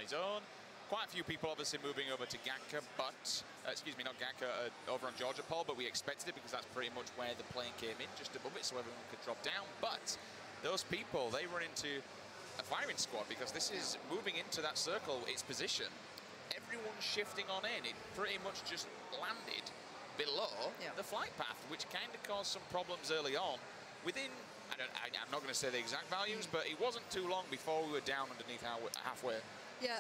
his own. Quite a few people obviously moving over to Ganka, but, excuse me, not Ganka, over on Georgia Pole, but we expected it because that's pretty much where the plane came in, just above it, so everyone could drop down. But those people, they run into a firing squad because this is moving into that circle, its position. Everyone's shifting on in. It pretty much just landed below the flight path, which kind of caused some problems early on. Within, I'm not going to say the exact values, but it wasn't too long before we were down underneath halfway. Yeah,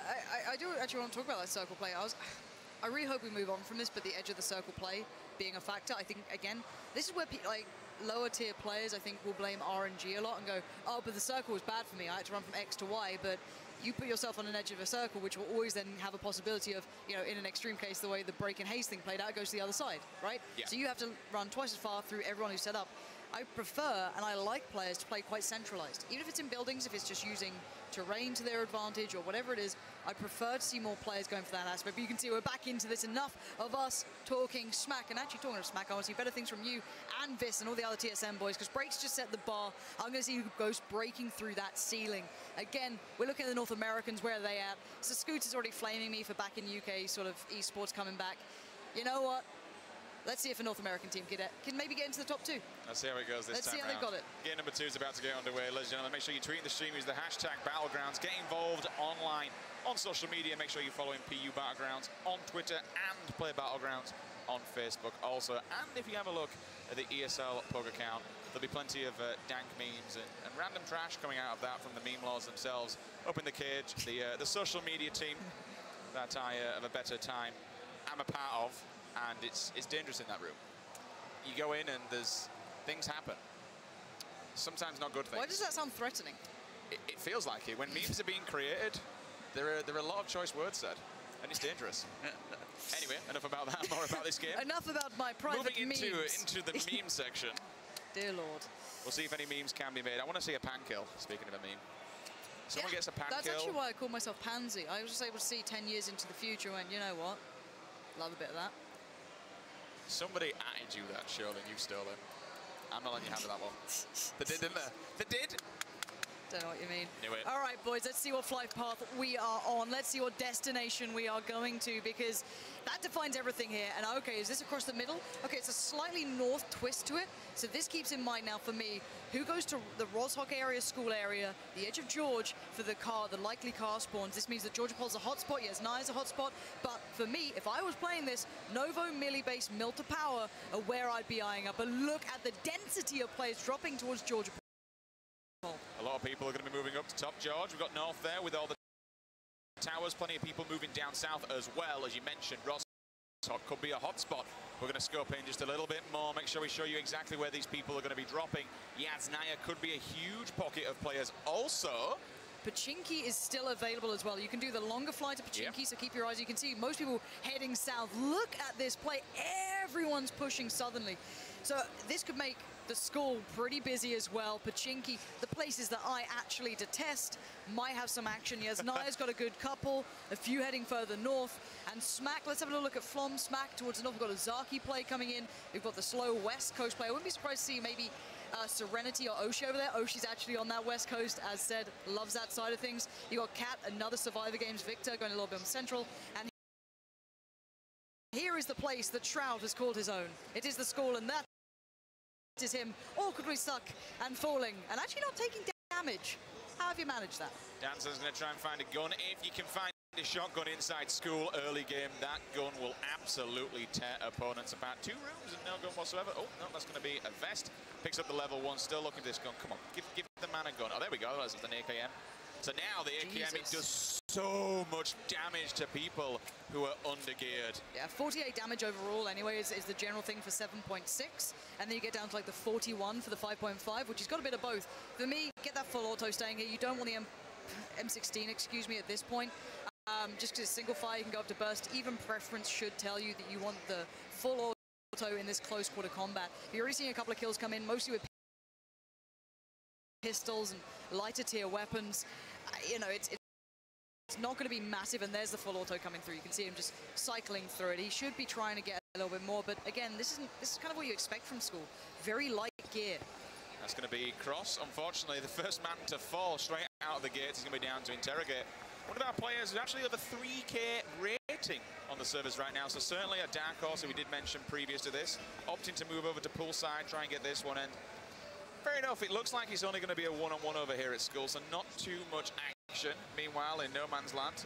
I do actually want to talk about that circle play. I really hope we move on from this, but the edge of the circle play being a factor, I think, again, this is where like lower tier players, I think, will blame RNG a lot and go, oh, but the circle was bad for me. I had to run from X to Y, but you put yourself on an edge of a circle, which will always then have a possibility of, you know, in an extreme case, the way the break and haze thing played out, it goes to the other side, right? Yeah. So you have to run twice as far through everyone who's set up. I prefer, and I like players to play quite centralized. Even if it's in buildings, if it's just using terrain to their advantage or whatever it is, I prefer to see more players going for that aspect. But you can see we're back into this. Enough of us talking smack. And actually talking of smack, I want to see better things from you and Vis and all the other TSM boys, because Breaks just set the bar. I'm going to see who goes breaking through that ceiling. Again, we're looking at the North Americans. Where are they at? So Scooter's already flaming me for back in UK sort of esports coming back. You know what? Let's see if a North American team can maybe get into the top 2. Let's see how it goes this time. Let's see how they've got it. Game number 2 is about to get underway, ladies and gentlemen. Make sure you tweet the stream, use the hashtag Battlegrounds. Get involved online on social media. Make sure you're following PU Battlegrounds on Twitter and Play Battlegrounds on Facebook also. And if you have a look at the ESL Pug account, there'll be plenty of dank memes and random trash coming out of that from the meme lords themselves. Up in the cage, the social media team that I have a better time I'm a part of. And it's dangerous in that room. You go in and things happen. Sometimes not good things. Why does that sound threatening? It feels like it. When memes are being created, there are a lot of choice words said, and it's dangerous. Anyway, enough about that. More about this game. Enough about my private memes. Moving into the meme section. Dear Lord. We'll see if any memes can be made. I want to see a pan kill. Speaking of a meme. Someone gets a pan kill. That's actually why I call myself Pansy. I was just able to see 10 years into the future and went, you know what? Love a bit of that. Somebody added you that, surely, and you stole it. I'm not letting you handle that one. They did, didn't they? They did! Don't know what you mean. Knew it. All right, boys, let's see what flight path we are on. Let's see what destination we are going to, because that defines everything here. And okay, is this across the middle? Okay, it's a slightly north twist to it. So this keeps in mind now for me, who goes to the Roshok area, school area, the edge of George for the likely car spawns. This means that Georgia Pole's a hotspot. Yes, Naya's a hotspot. But for me, if I was playing this, Novo, Millie-based, Mill to Power are where I'd be eyeing up. But look at the density of players dropping towards Georgia Pole. A lot of people are going to be moving up to top George. We've got north there with all the towers. Plenty of people moving down south as well. As you mentioned, Rostock could be a hotspot. We're going to scope in just a little bit more. Make sure we show you exactly where these people are going to be dropping. Yaznaya could be a huge pocket of players. Also, Pachinki is still available as well. You can do the longer flight to Pachinki, so keep your eyes. You can see most people heading south. Look at this play. Everyone's pushing southerly. So this could make the school pretty busy as well. Pachinki, the places that I actually detest, might have some action. Yes, Naya's got a good couple, a few heading further north. And Smack, let's have a little look at Flom. Smack towards the north. We've got a Zaki play coming in. We've got the slow West Coast play. I wouldn't be surprised to see maybe Serenity or Oshi over there. Oshi's actually on that West Coast, as said, loves that side of things. You got Cat, another Survivor Games Victor, going a little bit on Central. And here is the place that Shroud has called his own. It is the school, and that is him awkwardly stuck and falling and actually not taking damage. How have you managed that? Dancer's going to try and find a gun. If you can find a shotgun inside school early game, that gun will absolutely tear opponents apart. 2 rooms and no gun whatsoever. Oh, no, that's going to be a vest. Picks up the level 1, still looking at this gun. Come on, give the man a gun. Oh, there we go. That's an AKM. So now the AKM, it does so much damage to people who are undergeared. Yeah, 48 damage overall anyway is the general thing for 7.6. And then you get down to like the 41 for the 5.5, which has got a bit of both. For me, get that full auto staying here. You don't want the M16, excuse me, at this point. Just because it's single fire, you can go up to burst. Even preference should tell you that you want the full auto in this close quarter combat. You're already seeing a couple of kills come in, mostly with pistols and lighter tier weapons. You know, it's not going to be massive, and there's the full auto coming through. You can see him just cycling through it. He should be trying to get a little bit more, but again, this is kind of what you expect from school. Very light gear. That's going to be Cross. Unfortunately, the first man to fall straight out of the gates is going to be down to interrogate. one of our players is actually over 3K rating on the servers right now, so certainly a dark horse that we did mention previous to this, opting to move over to poolside, try and get this one in. Fair enough, it looks like it's only going to be a one-on-one over here at school, so not too much action. Meanwhile, in no man's land,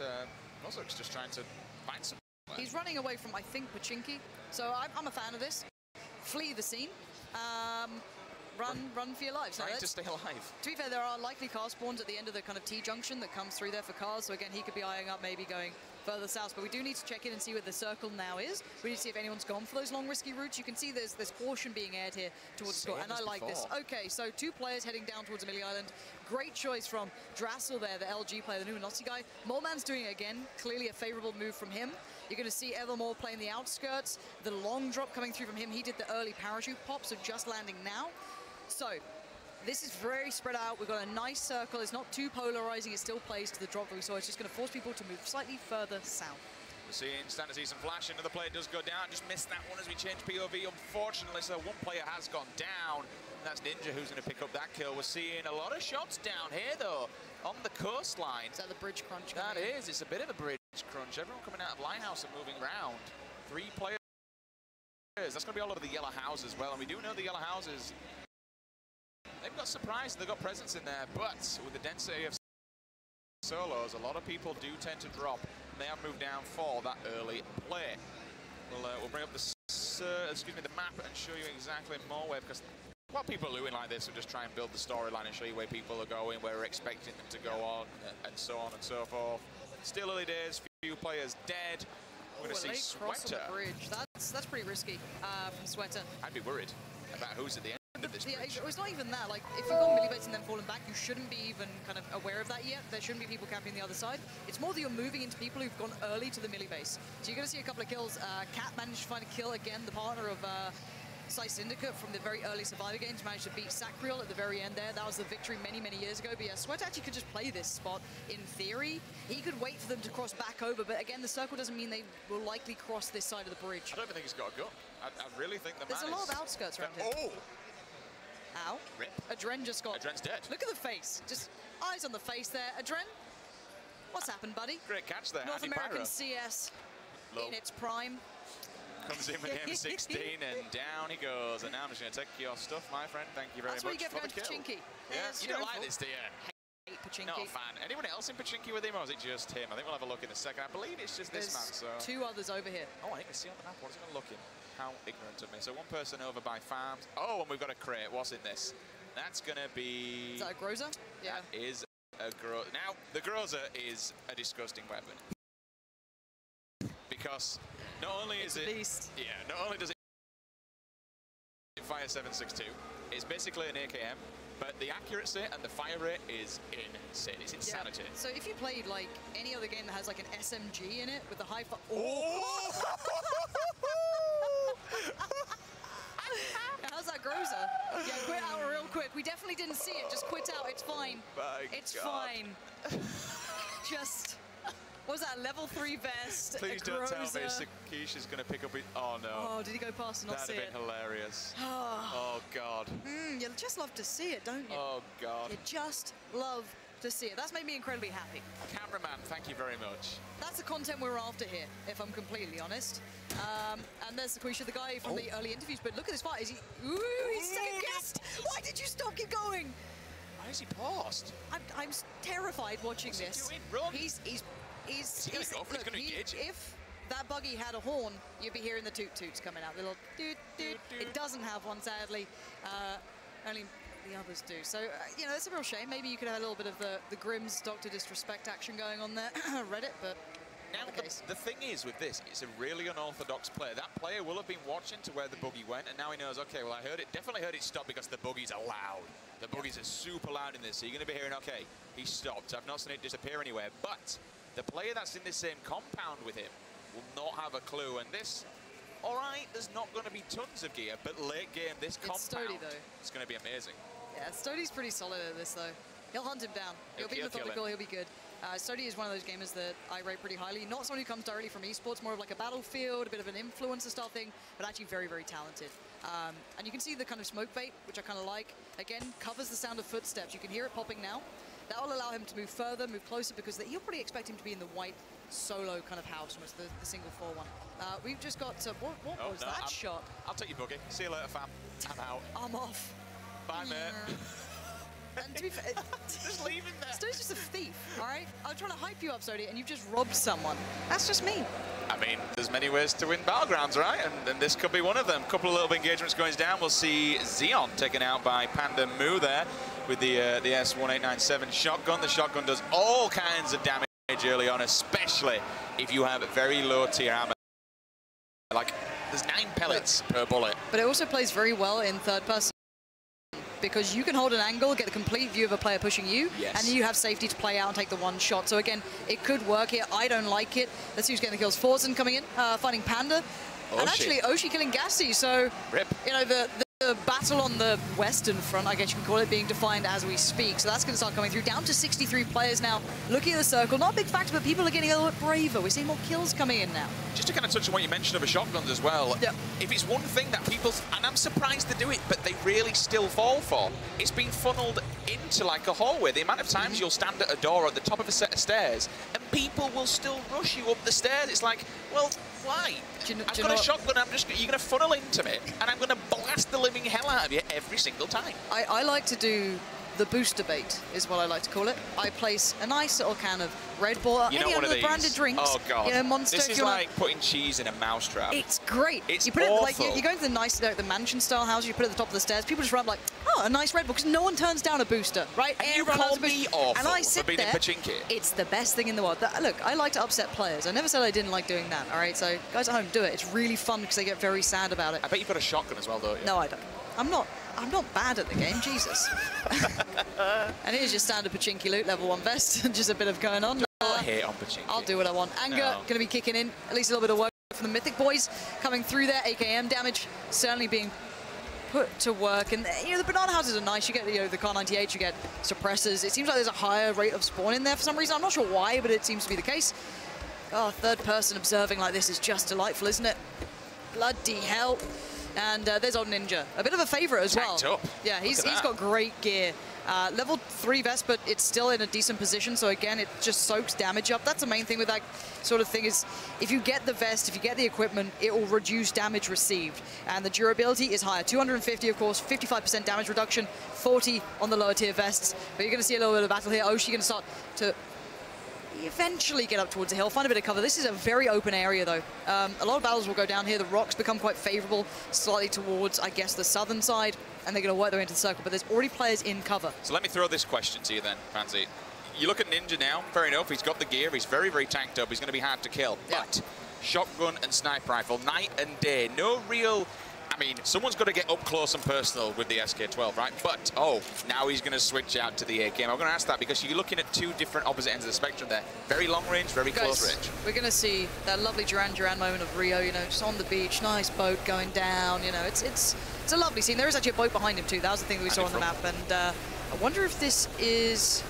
Nozok's just trying to find some. He's running away from, I think, Pachinki, so I'm a fan of this. Flee the scene. Run for your lives. Trying to stay alive. To be fair, there are likely car spawns at the end of the kind of T-junction that comes through there for cars. So again, he could be eyeing up maybe going further south. But we do need to check in and see where the circle now is. We need to see if anyone's gone for those long, risky routes. You can see there's caution being aired here towards the score. And I like this. Okay, so 2 players heading down towards Amelia Island. Great choice from Drassel there, the LG player, the new Nazi guy. Moleman's doing it again. Clearly a favorable move from him. You're going to see Evermore playing the outskirts. The long drop coming through from him. He did the early parachute pop, so just landing now. So this is very spread out. We've got a nice circle. It's not too polarizing. It still plays to the drop that we saw. It's just going to force people to move slightly further south. We're starting to see some flash. Another player does go down. Just missed that one as we change POV, unfortunately. So one player has gone down. And that's Ninja who's going to pick up that kill. We're seeing a lot of shots down here, though, on the coastline. Is that the bridge crunch? That is. It's a bit of a bridge crunch. Everyone coming out of Lighthouse and moving around. 3 players. That's going to be all over the yellow house as well. And we do know the yellow houses. They've got surprise, they've got presence in there, but with the density of solos, a lot of people do tend to drop. They have moved down for that early play. We'll bring up the map and show you exactly more where, because while people are looting like this, we'll just try and build the storyline and show you where people are going, where we're expecting them to go on, and so on and so forth. Still early days, few players dead. We're going to see Sweater. The bridge. That's pretty risky from Sweater. I'd be worried about who's at the end. Yeah, it's not even that. Like, if you've got millibaits and then fallen back, you shouldn't be even kind of aware of that yet. There shouldn't be people camping the other side. It's more that you're moving into people who've gone early to the millibase. So you're going to see a couple of kills. Cat managed to find a kill again. The partner of Sai Syndicate from the very early Survivor games managed to beat Sacriel at the very end there. That was the victory many, many years ago. But yeah, Sweat actually could just play this spot in theory. He could wait for them to cross back over. But again, the circle doesn't mean they will likely cross this side of the bridge. I don't even think he's got a gun. I really think There's a lot of outskirts around him. Oh! Ow. Rip. Adren just got... Adren's dead. Look at the face. Just eyes on the face there. Adren, what's happened, buddy? Great catch there. North American CS in its prime. Comes in with the M16 and down he goes. And now I'm just going to take your stuff, my friend. Thank you very much. That's what you get for going to Pachinki. Yeah, you don't like this, do you? Hate Pachinki. Not a fan. Anyone else in Pachinki with him, or is it just him? I think we'll have a look in a second. I believe it's just this man. So 2 others over here. Oh, I can see on the map. What is it going to look in? How ignorant of me. So 1 person over by farms. Oh, and we've got a crate. What's in this? That's going to be... Is that a Groza? Yeah. That is a Groza. Now, the Groza is a disgusting weapon. Because not only is it... Beast. Yeah, not only does it fire 7.62, it's basically an AKM, but the accuracy and the fire rate is insane. It's insanity. Yeah. So if you played like any other game that has like an SMG in it with a high fire... Oh! How's that Groza? Yeah, quit out real quick. We definitely didn't see it. Just quit out. It's fine. It's fine. Just... What was that, level 3 vest? Please don't tell me Sakish is going to pick up it. Oh, no. Oh, did he go past and not see it? That'd have been hilarious. Oh, God. You just love to see it, don't you? Oh, God. You just love to see it. That's made me incredibly happy. Cameraman, thank you very much. That's the content we're after here, if I'm completely honest. And there's Sakish, the guy from the early interviews, but look at this fight. Is he... Ooh, he's second guessed! Why did you stop? Keep going! Why is he paused? I'm terrified watching this. What's he doing? Run! He's going to go for it. He's going to engage it. If that buggy had a horn, you'd be hearing the toot-toots coming out. The little toot-toot. It doesn't have one, sadly. Only the others do. So, you know, it's a real shame. Maybe you could have a little bit of the Grimm's Dr. Disrespect action going on there. Reddit, but now the thing is with this, it's a really unorthodox player. That player will have been watching to where the buggy went, and now he knows, okay, well, definitely heard it stop because the buggies are loud. The buggies are super loud in this, so you're going to be hearing, okay, he stopped. I've not seen it disappear anywhere, but the player that's in the same compound with him will not have a clue, and this, all right, there's not going to be tons of gear, but late game, this compound, Stody, though. It's going to be amazing. Yeah, Stody's pretty solid at this, though. He'll hunt him down. He'll be methodical, he'll be good. Stody is one of those gamers that I rate pretty highly. Not someone who comes directly from esports, more of like a Battlefield, a bit of an influencer style thing, but actually very, very talented. And you can see the kind of smoke bait, which I kind of like. Again, covers the sound of footsteps. You can hear it popping now. That will allow him to move further, move closer, because he'll probably expect him to be in the white solo kind of house, almost the single 4-1. We've just got what was that shot? I'll take your boogie. See you later, fam. I'm out. I'm off. Bye, mate. And to be fair, just leave him there. Sto's just a thief, all right? I'm trying to hype you up, Stody, and you've just robbed someone. That's just me. I mean, there's many ways to win Battlegrounds, right? And this could be one of them. A couple of little engagements going down. We'll see Xeon taken out by Panda Moo there with the S1897 shotgun. The shotgun does all kinds of damage early on, especially if you have very low tier armor. Like, there's 9 pellets per bullet. But it also plays very well in third person, because you can hold an angle, get the complete view of a player pushing you, and you have safety to play out and take the one shot. So again, it could work here. I don't like it. Let's see who's getting the kills. Forzen coming in, finding Panda. Oshi. And actually, Oshi killing Gassy. So, Rip. You know, the battle on the western front, I guess you can call it, being defined as we speak. So that's going to start coming through. Down to 63 players now. Looking at the circle, not a big factor, but people are getting a little bit braver. We're seeing more kills coming in now. Just to kind of touch on what you mentioned of a shotguns as well, if it's one thing that people, and I'm surprised they do it, but they really still fall for, it's been funneled into like a hallway. The amount of times you'll stand at a door at the top of a set of stairs, and people will still rush you up the stairs. It's like, well, why? I've got a shotgun, you're going to funnel into me, and I'm going to blast the living hell out of you every single time. I like to do the booster bait, is what I like to call it. I place a nice little can of Red Bull, any of the branded drinks. Oh, God. You know, Monster. This is like putting cheese in a mousetrap. It's great. It's you put awful. It, like, you go into the nice, the mansion-style house, you put it at the top of the stairs, people just run up like, oh, a nice Red Bull, because no one turns down a booster, right? And you call me awful and I sit for being there, a pachinki. It's the best thing in the world. Look, I like to upset players. I never said I didn't like doing that, all right? So guys at home, do it. It's really fun because they get very sad about it. I bet you've got a shotgun as well, don't you? No, I don't. I'm not bad at the game, Jesus. And here's your standard pachinki loot, level 1 vest, just a bit of going on. I hate on pachinki. I'll do what I want. Anger going to be kicking in, at least a little bit of work from the Mythic boys coming through there. AKM damage certainly being put to work, and you know the banana houses are nice. You get the Car 98, you get suppressors. It seems like there's a higher rate of spawn in there for some reason. I'm not sure why, but it seems to be the case. Oh, third person observing like this is just delightful, isn't it? Bloody hell. And there's old Ninja, a bit of a favorite as well. Up. Yeah, he's got great gear. Level 3 vest, but it's still in a decent position. So again, it just soaks damage up. That's the main thing with that sort of thing is if you get the vest, if you get the equipment, it will reduce damage received. And the durability is higher. 250, of course, 55% damage reduction, 40 on the lower tier vests. But you're going to see a little bit of battle here. Oshi going to start to eventually get up towards the hill, find a bit of cover. This is a very open area, though. A lot of battles will go down here. The rocks become quite favorable, slightly towards, I guess, the southern side, and they're going to work their way into the circle, but there's already players in cover. So let me throw this question to you then, Pansy. You look at Ninja now, fair enough, he's got the gear, he's very, very tanked up, he's going to be hard to kill, but shotgun and sniper rifle, night and day, no real... I mean, someone's got to get up close and personal with the SK-12, right? But, now he's going to switch out to the AK. I'm going to ask that because you're looking at 2 different opposite ends of the spectrum there. Very long range, very close range. We're going to see that lovely Duran Duran moment of Rio, you know, just on the beach, nice boat going down, you know, it's a lovely scene. There is actually a boat behind him too. That was the thing that we saw on the map. And I wonder if this is...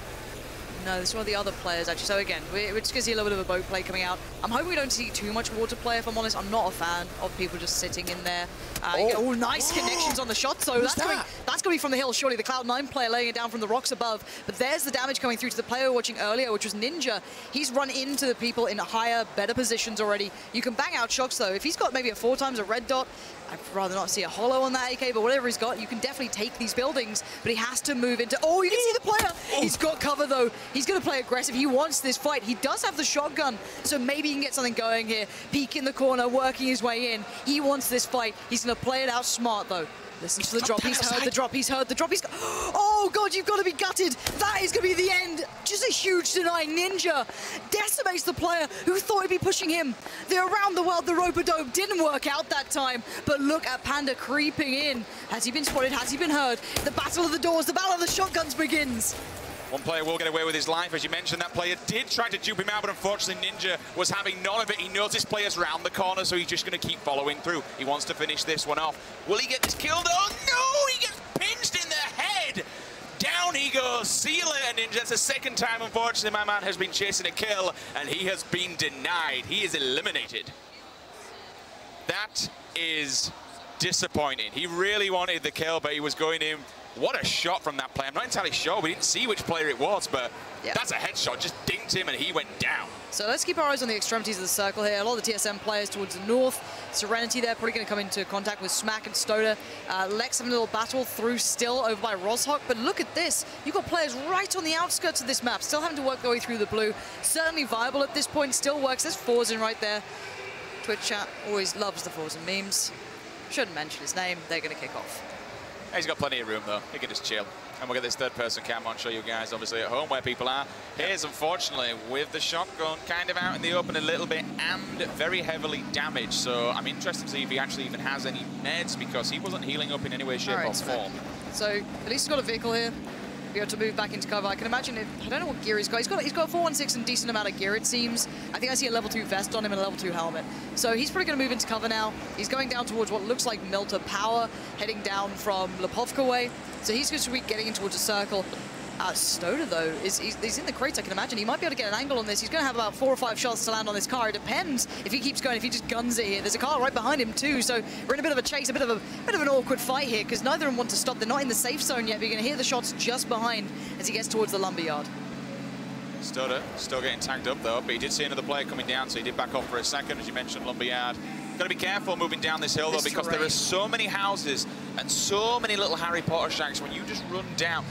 No, this is one of the other players, actually. So again, we're just going to see a little bit of a boat play coming out. I'm hoping we don't see too much water play, if I'm honest. I'm not a fan of people just sitting in there. Nice connections on the shot. So that's going to be from the hill, surely. The Cloud9 player laying it down from the rocks above. But there's the damage coming through to the player we were watching earlier, which was Ninja. He's run into the people in higher, better positions already. You can bang out shocks, though. If he's got maybe a 4 times a red dot, I'd rather not see a holo on that AK, but whatever he's got, you can definitely take these buildings, but he has to move into... Oh, you can see the player! He's got cover, though. He's going to play aggressive. He wants this fight. He does have the shotgun, so maybe he can get something going here. Peek in the corner, working his way in. He wants this fight. He's going to play it out smart, though. Listen to the drop. He's heard the drop. He's heard the drop. Oh, God, you've got to be gutted. That is going to be the end. Just a huge deny. Ninja decimates the player who thought he'd be pushing him. The around the world, the rope-a-dope didn't work out that time. But look at Panda creeping in. Has he been spotted? Has he been heard? The battle of the doors, the battle of the shotguns begins. One player will get away with his life. As you mentioned, that player did try to dupe him out, but unfortunately Ninja was having none of it. He knows his player's round the corner, so he's just going to keep following through. He wants to finish this one off. Will he get this killed? Oh, no! He gets pinched in the head! Down he goes. See you later, Ninja. That's the second time, unfortunately, my man has been chasing a kill, and he has been denied. He is eliminated. That is disappointing. He really wanted the kill, but he was going in What a shot from that player. I'm not entirely sure. We didn't see which player it was, but yeah, that's a headshot. Just dinked him and he went down. So let's keep our eyes on the extremities of the circle here. A lot of the TSM players towards the north. Serenity there, probably going to come into contact with Smack and Stoda. Lex having a little battle through still over by Rozhok. But look at this. You've got players right on the outskirts of this map, still having to work their way through the blue. Certainly viable at this point, still works. There's Forzen right there. Twitch chat always loves the Forzen memes. Shouldn't mention his name. They're going to kick off. He's got plenty of room, though. He can just chill. And we'll get this third-person cam on, show you guys, obviously, at home where people are. Here's, unfortunately, with the shotgun kind of out in the open a little bit and very heavily damaged. So I'm interested to see if he actually even has any meds, because he wasn't healing up in any way, shape, or form. So at least he's got a vehicle here. Be able to move back into cover. I can imagine I don't know what gear he's got. He's got a 416 and decent amount of gear, it seems. I think I see a level 2 vest on him and a level 2 helmet. So he's probably going to move into cover now. He's going down towards what looks like Melter Power, heading down from Lipovka way. So he's going to be getting in towards a circle. Stoda, though, he's in the crates, I can imagine. He might be able to get an angle on this. He's going to have about 4 or 5 shots to land on this car. It depends if he keeps going, if he just guns it here. There's a car right behind him, too. So we're in a bit of a chase, a bit of an awkward fight here, because neither of them want to stop. They're not in the safe zone yet, but you're going to hear the shots just behind as he gets towards the lumberyard. Stoda still getting tagged up, though, but he did see another player coming down, so he did back off for a second, as you mentioned, lumberyard. Got to be careful moving down this hill, though, because there are so many houses and so many little Harry Potter shacks when you just run down.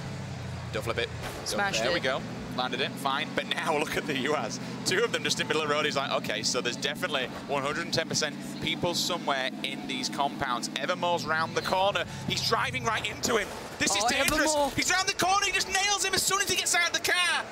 Don't flip it. Smashed it. There we go. Landed it. Fine. But now look at the US. 2 of them just in the middle of the road. He's like, okay, so there's definitely 110% people somewhere in these compounds. Evermore's round the corner. He's driving right into him. This is dangerous. Evermore. He's round the corner. He just nails him as soon as he gets out of the car.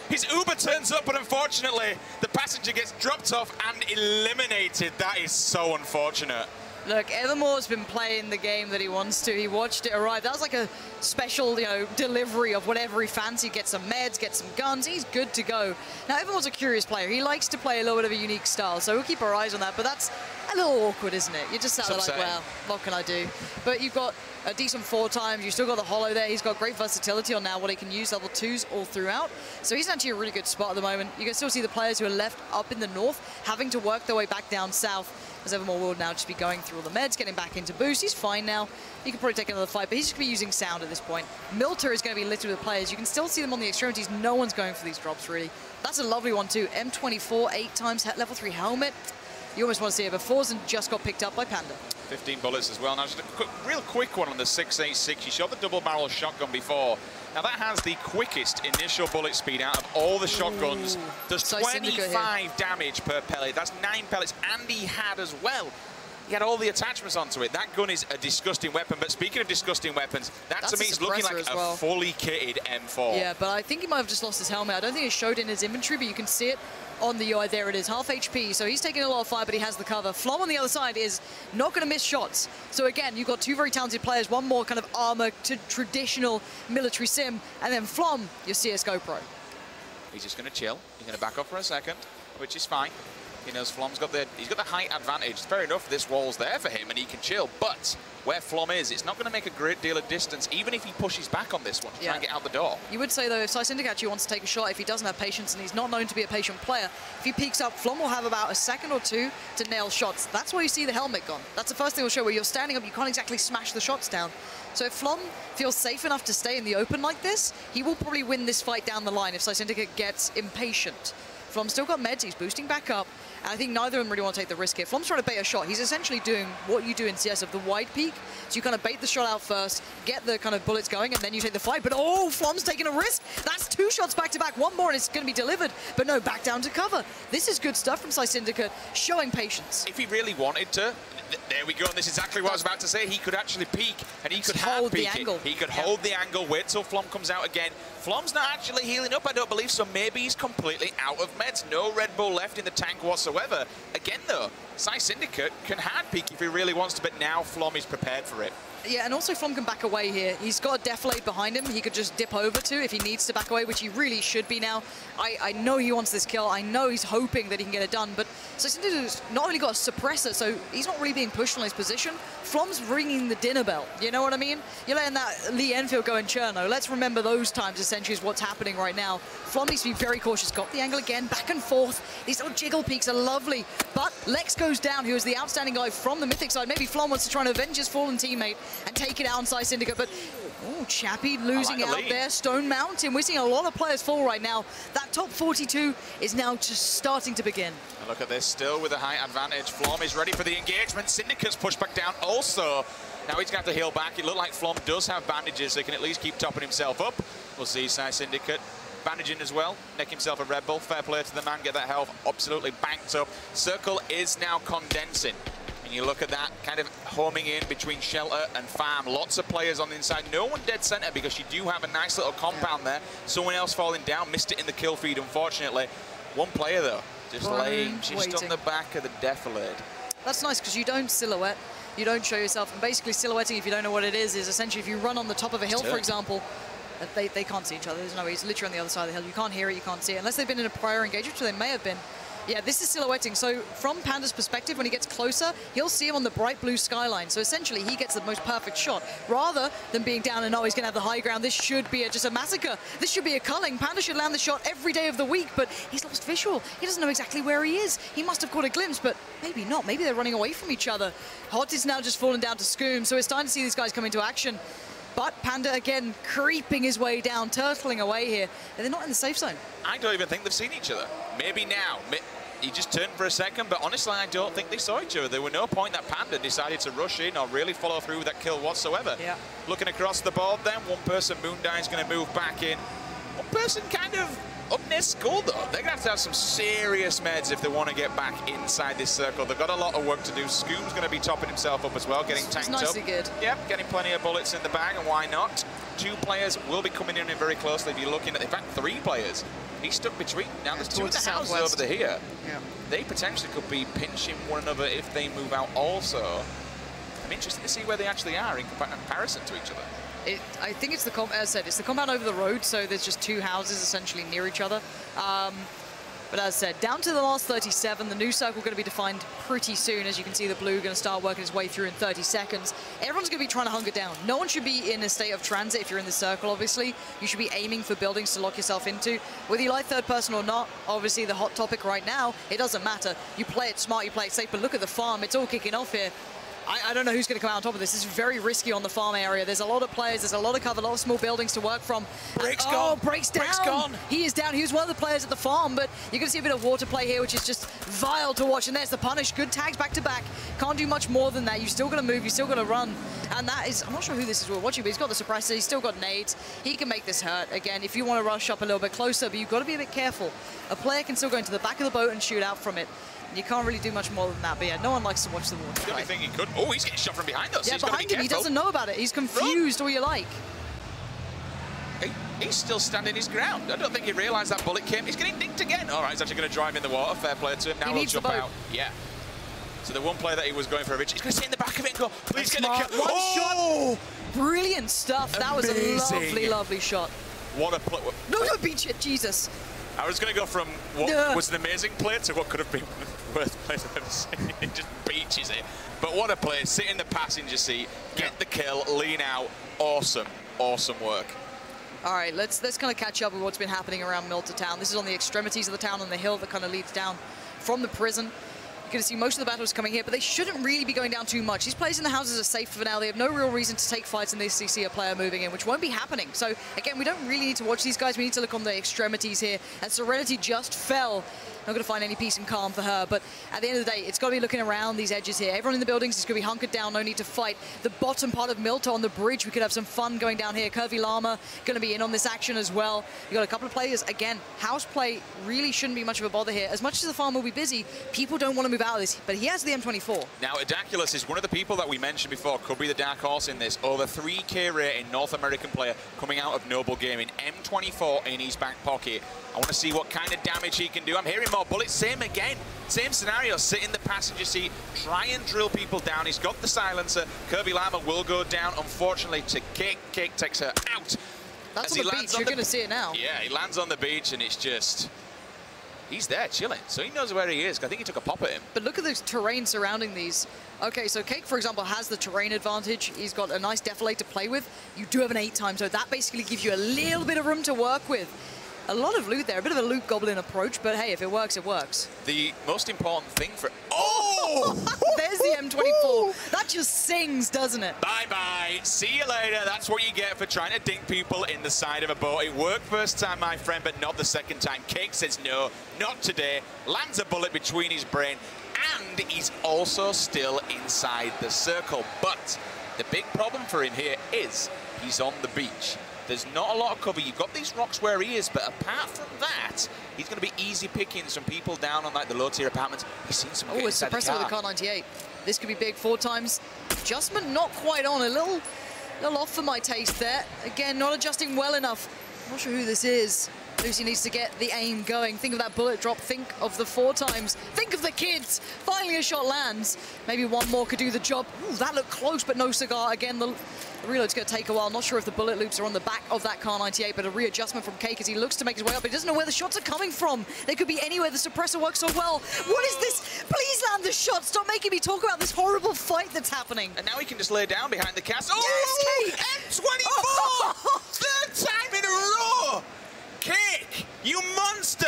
His Uber turns up, but unfortunately, the passenger gets dropped off and eliminated. That is so unfortunate. Look, Evermore's been playing the game that he wants to. He watched it arrive. That was like a special, delivery of whatever he fancied. Get some meds, get some guns. He's good to go. Now, Evermore's a curious player. He likes to play a little bit of a unique style, so we'll keep our eyes on that. But that's a little awkward, isn't it? You're just sat there like, well, what can I do? But you've got a decent 4 times. You've still got the Hollow there. He's got great versatility on now what he can use, level 2s all throughout. So he's actually a really good spot at the moment. You can still see the players who are left up in the north having to work their way back down south, as Evermore will now just be going through all the meds, getting back into boost. He's fine now. He can probably take another fight, but he's just going to be using sound at this point. Milter is going to be littered with players. You can still see them on the extremities. No one's going for these drops, really. That's a lovely one, too. M24, 8 times, level 3 helmet. You almost want to see it, but Forzen just got picked up by Panda. 15 bullets as well. Now, just a real quick one on the 686. You shot the double-barrel shotgun before. Now, that has the quickest initial bullet speed out of all the shotguns. There's 25 damage per pellet. That's 9 pellets, and he had as well. He had all the attachments onto it. That gun is a disgusting weapon, but speaking of disgusting weapons, that to me is looking like a fully kitted M4. Yeah, but I think he might have just lost his helmet. I don't think it showed in his inventory, but you can see it on the UI. There it is, half HP. So he's taking a lot of fire, but he has the cover. Flom on the other side is not going to miss shots. So again, you've got 2 very talented players, one more kind of armor to traditional military sim, and then Flom, your CSGO pro. He's just going to chill. He's going to back off for a second, which is fine. He knows Flom's got the height advantage. Fair enough, this wall's there for him and he can chill, but where Flom is, it's not going to make a great deal of distance, even if he pushes back on this one to try and get out the door. You would say, though, if Syndicate actually wants to take a shot, if he doesn't have patience and he's not known to be a patient player, if he peeks up, Flom will have about a second or 2 to nail shots. That's why you see the helmet gone. That's the first thing we'll show, where you're standing up, you can't exactly smash the shots down. So if Flom feels safe enough to stay in the open like this, he will probably win this fight down the line if Syndicate gets impatient. Flom's still got meds, he's boosting back up. And I think neither of them really want to take the risk here. Flom's trying to bait a shot. He's essentially doing what you do in CS of the wide peak. So you kind of bait the shot out first, get the kind of bullets going, and then you take the fight. But oh, Flom's taking a risk. That's 2 shots back to back. One more and it's going to be delivered. But no, back down to cover. This is good stuff from Syndicate, showing patience. If he really wanted to, there we go. And this is exactly what I was about to say. He could actually peek and he could hold the angle. He could hold the angle, wait till Flom comes out again. Flom's not actually healing up, I don't believe, so maybe he's completely out of meds. No Red Bull left in the tank whatsoever. Again, though, Syndicate can hard peek if he really wants to, but now Flom is prepared for it. Yeah, and also Flom can back away here. He's got a deflate behind him he could just dip over to if he needs to back away, which he really should be now. I know he wants this kill. I know he's hoping that he can get it done, but Syndicate's not only got a suppressor, so he's not really being pushed on his position. Flom's ringing the dinner bell, you know what I mean? You're letting that Lee Enfield go in Cherno. Let's remember those times, essentially, is what's happening right now. Flom needs to be very cautious. Got the angle again, back and forth. These little jiggle peaks are lovely, but Lex goes down, who is the outstanding guy from the Mythic side. Maybe Flom wants to try and avenge his fallen teammate and take it out on Syndicate, but Oh, Chappie losing like the out lead. there. Stone Mountain. We're seeing a lot of players fall right now. That top 42 is now just starting to begin. And look at this, still with a height advantage. Flom is ready for the engagement. Syndicate's pushed back down also. Now he's going to have to heal back. It looked like Flom does have bandages, so he can at least keep topping himself up. We'll see Sai Syndicate bandaging as well. Neck himself a Red Bull. Fair play to the man. Get that health absolutely banked up. Circle is now condensing. And you look at that, kind of homing in between Shelter and Farm. Lots of players on the inside. No one dead center because you do have a nice little compound there. Someone else falling down. Missed it in the kill feed, unfortunately. One player, though, just laying just on the back of the defilade. That's nice because you don't silhouette. You don't show yourself. And basically silhouetting, if you don't know what it is essentially if you run on the top of a hill, for example, they can't see each other. There's no way. It's literally on the other side of the hill. You can't hear it. You can't see it. Unless they've been in a prior engagement, which they may have been. Yeah, this is silhouetting. So from Panda's perspective, when he gets closer, he'll see him on the bright blue skyline. So essentially, he gets the most perfect shot. Rather than being down and, oh, he's going to have the high ground, this should be just a massacre. This should be a culling. Panda should land the shot every day of the week, but he's lost visual. He doesn't know exactly where he is. He must have caught a glimpse, but maybe not. Maybe they're running away from each other. Hot is now just fallen down to Scoom, so it's time to see these guys come into action. But Panda, again, creeping his way down, turtling away here. They're not in the safe zone. I don't even think they've seen each other. Maybe now. He just turned for a second, but honestly, I don't think they saw each other. There were no point that Panda decided to rush in or really follow through with that kill whatsoever. Yeah. Looking across the board then, one person, Moondine's going to move back in. One person kind of up near Skull, though. They're going to have some serious meds if they want to get back inside this circle. They've got a lot of work to do. Scoom's going to be topping himself up as well, getting tanked up. Nicely good. Yep, getting plenty of bullets in the bag, and why not? Two players will be coming in very closely. If you're looking at, in fact, three players. He's stuck between. Now, there's two of the houses over there here. Yeah. They potentially could be pinching one another if they move out also. I'm interested to see where they actually are in comparison to each other. I think it's the, as I said, it's the compound over the road, so there's just two houses essentially near each other. But as I said, down to the last 37, the new circle going to be defined pretty soon. As you can see, the blue going to start working its way through in 30 seconds. Everyone's going to be trying to hunker down. No one should be in a state of transit if you're in the circle, obviously. You should be aiming for buildings to lock yourself into. Whether you like third person or not, obviously the hot topic right now, it doesn't matter. You play it smart, you play it safe, but look at the farm. It's all kicking off here. I don't know who's going to come out on top of this. This is very risky on the farm area. There's a lot of players, there's a lot of cover, a lot of small buildings to work from. Break's gone. Break's down. Break's gone. He is down. He was one of the players at the farm, but you're going to see a bit of water play here, which is just vile to watch. And there's the punish. Good tags back to back. Can't do much more than that. You've still got to move. You've still got to run. And that is, I'm not sure who this is we're watching, but he's got the suppressor. He's still got nades. He can make this hurt. Again, if you want to rush up a little bit closer, but you've got to be a bit careful. A player can still go into the back of the boat and shoot out from it. You can't really do much more than that, but yeah, no one likes to watch the water play. I think he could. Oh, he's getting shot from behind us. Yeah, He's behind him, he doesn't know about it. He's confused, all you like. He's still standing his ground. I don't think he realised that bullet came. He's getting dinked again. All right, he's actually going to drive in the water. Fair play to him. Now he'll jump out. Yeah. So the one player that he was going for a Rich, he's going to sit in the back of it and go, please get a kill. One shot. Brilliant stuff. That was a lovely, lovely shot. What a play. No, beach it, Jesus. I was going to go from what was an amazing play to what could have been the worst play I've ever seen. It just beaches it. But what a play. Sit in the passenger seat, get the kill, lean out. Awesome, awesome work. All right, let's kind of catch up with what's been happening around Milton Town. This is on the extremities of the town on the hill that kind of leads down from the prison. You're going to see most of the battles coming here, but they shouldn't really be going down too much. These players in the houses are safe for now. They have no real reason to take fights unless they see a player moving in, which won't be happening. So, again, we don't really need to watch these guys. We need to look on the extremities here. And Serenity just fell. Not going to find any peace and calm for her, but at the end of the day, it's got to be looking around these edges here. Everyone in the buildings is going to be hunkered down, no need to fight. The bottom part of Milton on the bridge, we could have some fun going down here. Curvy Llama going to be in on this action as well. You got a couple of players. Again, house play really shouldn't be much of a bother here. As much as the farm will be busy, people don't want to move out of this, but he has the M24. Now, Edaculus is one of the people that we mentioned before, could be the dark horse in this. Over 3K rating North American player coming out of Noble Gaming. M24 in his back pocket. I want to see what kind of damage he can do. I'm hearing more bullets. Same again. Same scenario. Sit in the passenger seat. Try and drill people down. He's got the silencer. Curvy Llama will go down, unfortunately, to Cake. Cake takes her out. That's on the beach. You're going to see it now. Yeah, he lands on the beach, and it's just... He's there chilling, so he knows where he is. I think he took a pop at him. But look at the terrain surrounding these. Okay, so Cake, for example, has the terrain advantage. He's got a nice defilade to play with. You do have an 8-time, so that basically gives you a little bit of room to work with. A lot of loot there, a bit of a loot goblin approach, but hey, if it works, it works. The most important thing for... Oh! There's the M24. That just sings, doesn't it? Bye-bye. See you later. That's what you get for trying to dink people in the side of a boat. It worked first time, my friend, but not the second time. Cake says no, not today. Lands a bullet between his brain, and he's also still inside the circle. But the big problem for him here is he's on the beach. There's not a lot of cover. You've got these rocks where he is, but apart from that, he's going to be easy picking some people down on like the low-tier apartments. He's seen some. Oh, it's suppressor with the Kar98. This could be big 4 times. Adjustment not quite on. A little off for my taste there. Again, not adjusting well enough. Not sure who this is. Lucy needs to get the aim going. Think of that bullet drop. Think of the 4 times. Think of the kids. Finally a shot lands. Maybe one more could do the job. Ooh, that looked close, but no cigar. Again, the reload's going to take a while. Not sure if the bullet loops are on the back of that Kar98, but a readjustment from Cake as he looks to make his way up. He doesn't know where the shots are coming from. They could be anywhere. The suppressor works so well. What is this? Please land the shot. Stop making me talk about this horrible fight that's happening. And now he can just lay down behind the castle. Yes, Cake! M24! Third time in a row! Cake, you monster!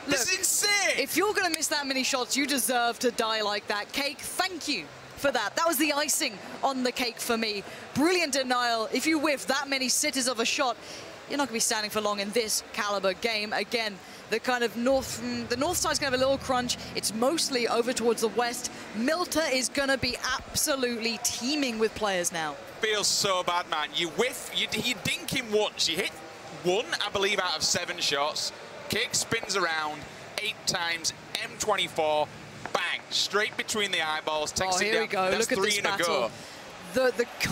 This is insane! If you're going to miss that many shots, you deserve to die like that. Cake, thank you for that. That was the icing on the cake for me. Brilliant denial. If you whiff that many sitters of a shot, you're not going to be standing for long in this caliber game. Again, the kind of the north side's going to have a little crunch. It's mostly over towards the west. Milta is going to be absolutely teeming with players now. Feels so bad, man. You whiff, you dink him once. You hit 1, I believe, out of 7 shots. Kick spins around 8 times. M24, bang, straight between the eyeballs. Takes it down. Here we go. That's Look at 3 this in a battle. go.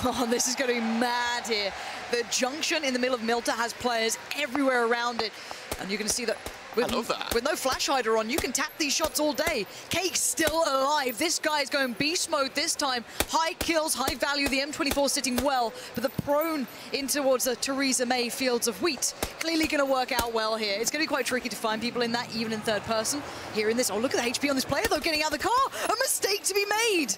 Oh, this is going to be mad here. The junction in the middle of Milta has players everywhere around it. And you can see that with no flash hider on, you can tap these shots all day. Cake's still alive. This guy is going beast mode this time. High kills, high value. The M24 sitting well, but the prone in towards the Theresa May fields of wheat. Clearly going to work out well here. It's going to be quite tricky to find people in that, even in third person. Here in this, oh, look at the HP on this player, though, getting out of the car. A mistake to be made.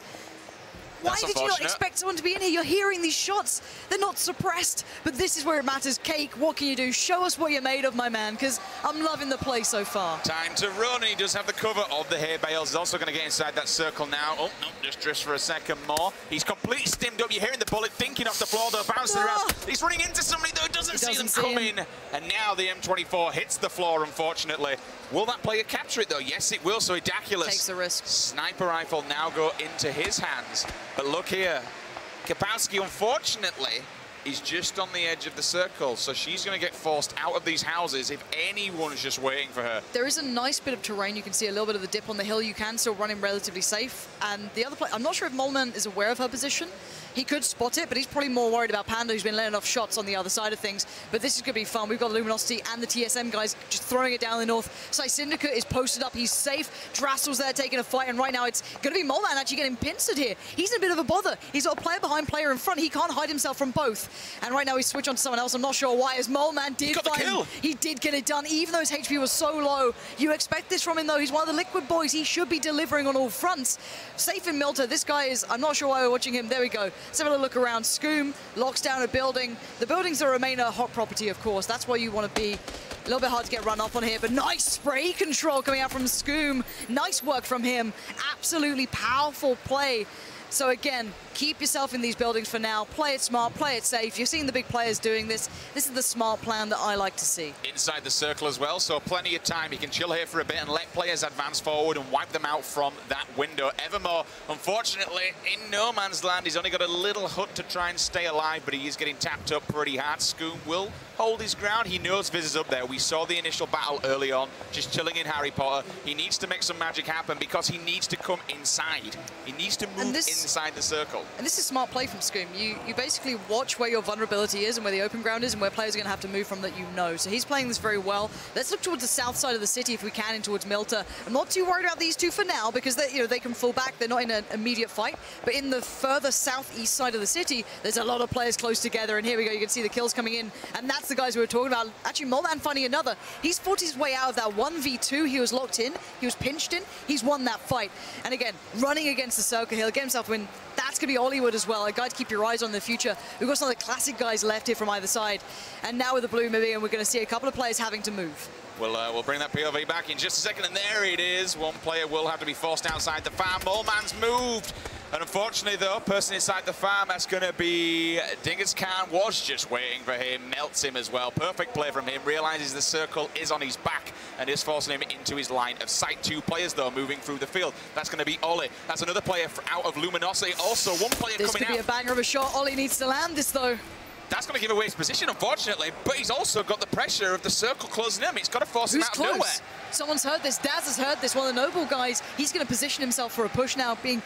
Why did you not expect someone to be in here? You're hearing these shots. They're not suppressed, but this is where it matters. Cake, what can you do? Show us what you're made of, my man, because I'm loving the play so far. Time to run, and he does have the cover of the hay bales. He's also going to get inside that circle now. Oh, no, just drifts for a second more. He's completely stimmed up. You're hearing the bullet dinking off the floor, though, bouncing around. He's running into somebody, though, doesn't see them coming. And now the M24 hits the floor, unfortunately. Will that player capture it, though? Yes, it will, so Idaculus takes the risk. Sniper rifle now go into his hands. But look here, Kapowski, unfortunately, is just on the edge of the circle, so she's going to get forced out of these houses if anyone's just waiting for her. There is a nice bit of terrain. You can see a little bit of the dip on the hill. You can still run him relatively safe. And the other player, I'm not sure if Molman is aware of her position. He could spot it, but he's probably more worried about Panda, who's been letting off shots on the other side of things. But this is going to be fun. We've got Luminosity and the TSM guys just throwing it down the north. Sai Syndicate is posted up. He's safe. Drassel's there taking a fight, and right now it's going to be Molman actually getting pincered here. He's in a bit of a bother. He's got a player behind, player in front. He can't hide himself from both. And right now he's switched on to someone else. I'm not sure why, as Molman did find him. He did get it done, even though his HP was so low. You expect this from him, though. He's one of the Liquid boys. He should be delivering on all fronts. Safe in Milta. This guy is, I'm not sure why we're watching him. There we go. Let's have a look around. Scoom locks down a building. The buildings that remain a hot property, of course. That's where you want to be. A little bit hard to get run up on here, but nice spray control coming out from Scoom. Nice work from him. Absolutely powerful play. So again, keep yourself in these buildings for now. Play it smart, play it safe. You're seeing the big players doing this. This is the smart plan that I like to see. Inside the circle as well, so plenty of time. He can chill here for a bit and let players advance forward and wipe them out from that window. Evermore, unfortunately, in no man's land. He's only got a little hut to try and stay alive, but he is getting tapped up pretty hard. Scoom will hold his ground. He knows Viz is up there. We saw the initial battle early on, just chilling in Harry Potter. He needs to make some magic happen because he needs to come inside. He needs to move inside the circle. And this is smart play from Scoom. You basically watch where your vulnerability is and where the open ground is and where players are going to have to move from that you know. So he's playing this very well. Let's look towards the south side of the city if we can, in towards Milta. I'm not too worried about these two for now because they can fall back. They're not in an immediate fight. But in the further southeast side of the city, there's a lot of players close together. And here we go. You can see the kills coming in. And that's That's the guys we were talking about. Actually, Molman finding another. He's fought his way out of that 1v2. He was locked in. He was pinched in. He's won that fight. And again, running against the circle, he'll get himself a win. That's going to be Hollywood as well. A guy to keep your eyes on in the future. We've got some of the classic guys left here from either side. And now with the blue moving, and we're going to see a couple of players having to move. We'll bring that POV back in just a second, and there it is. One player will have to be forced outside the farm. Molman's moved. And unfortunately, though, person inside the farm, that's going to be Dingus Khan. Was just waiting for him, melts him as well. Perfect play from him, realizes the circle is on his back and is forcing him into his line of sight. Two players, though, moving through the field. That's going to be Ollie. That's another player out of Luminosity. Also, one player this coming out. This could be a banger of a shot. Ollie needs to land this, though. That's going to give away his position, unfortunately, but he's also got the pressure of the circle closing him. It's got to force him out of nowhere. Someone's heard this. Daz has heard this. One of the Noble guys, he's going to position himself for a push now, being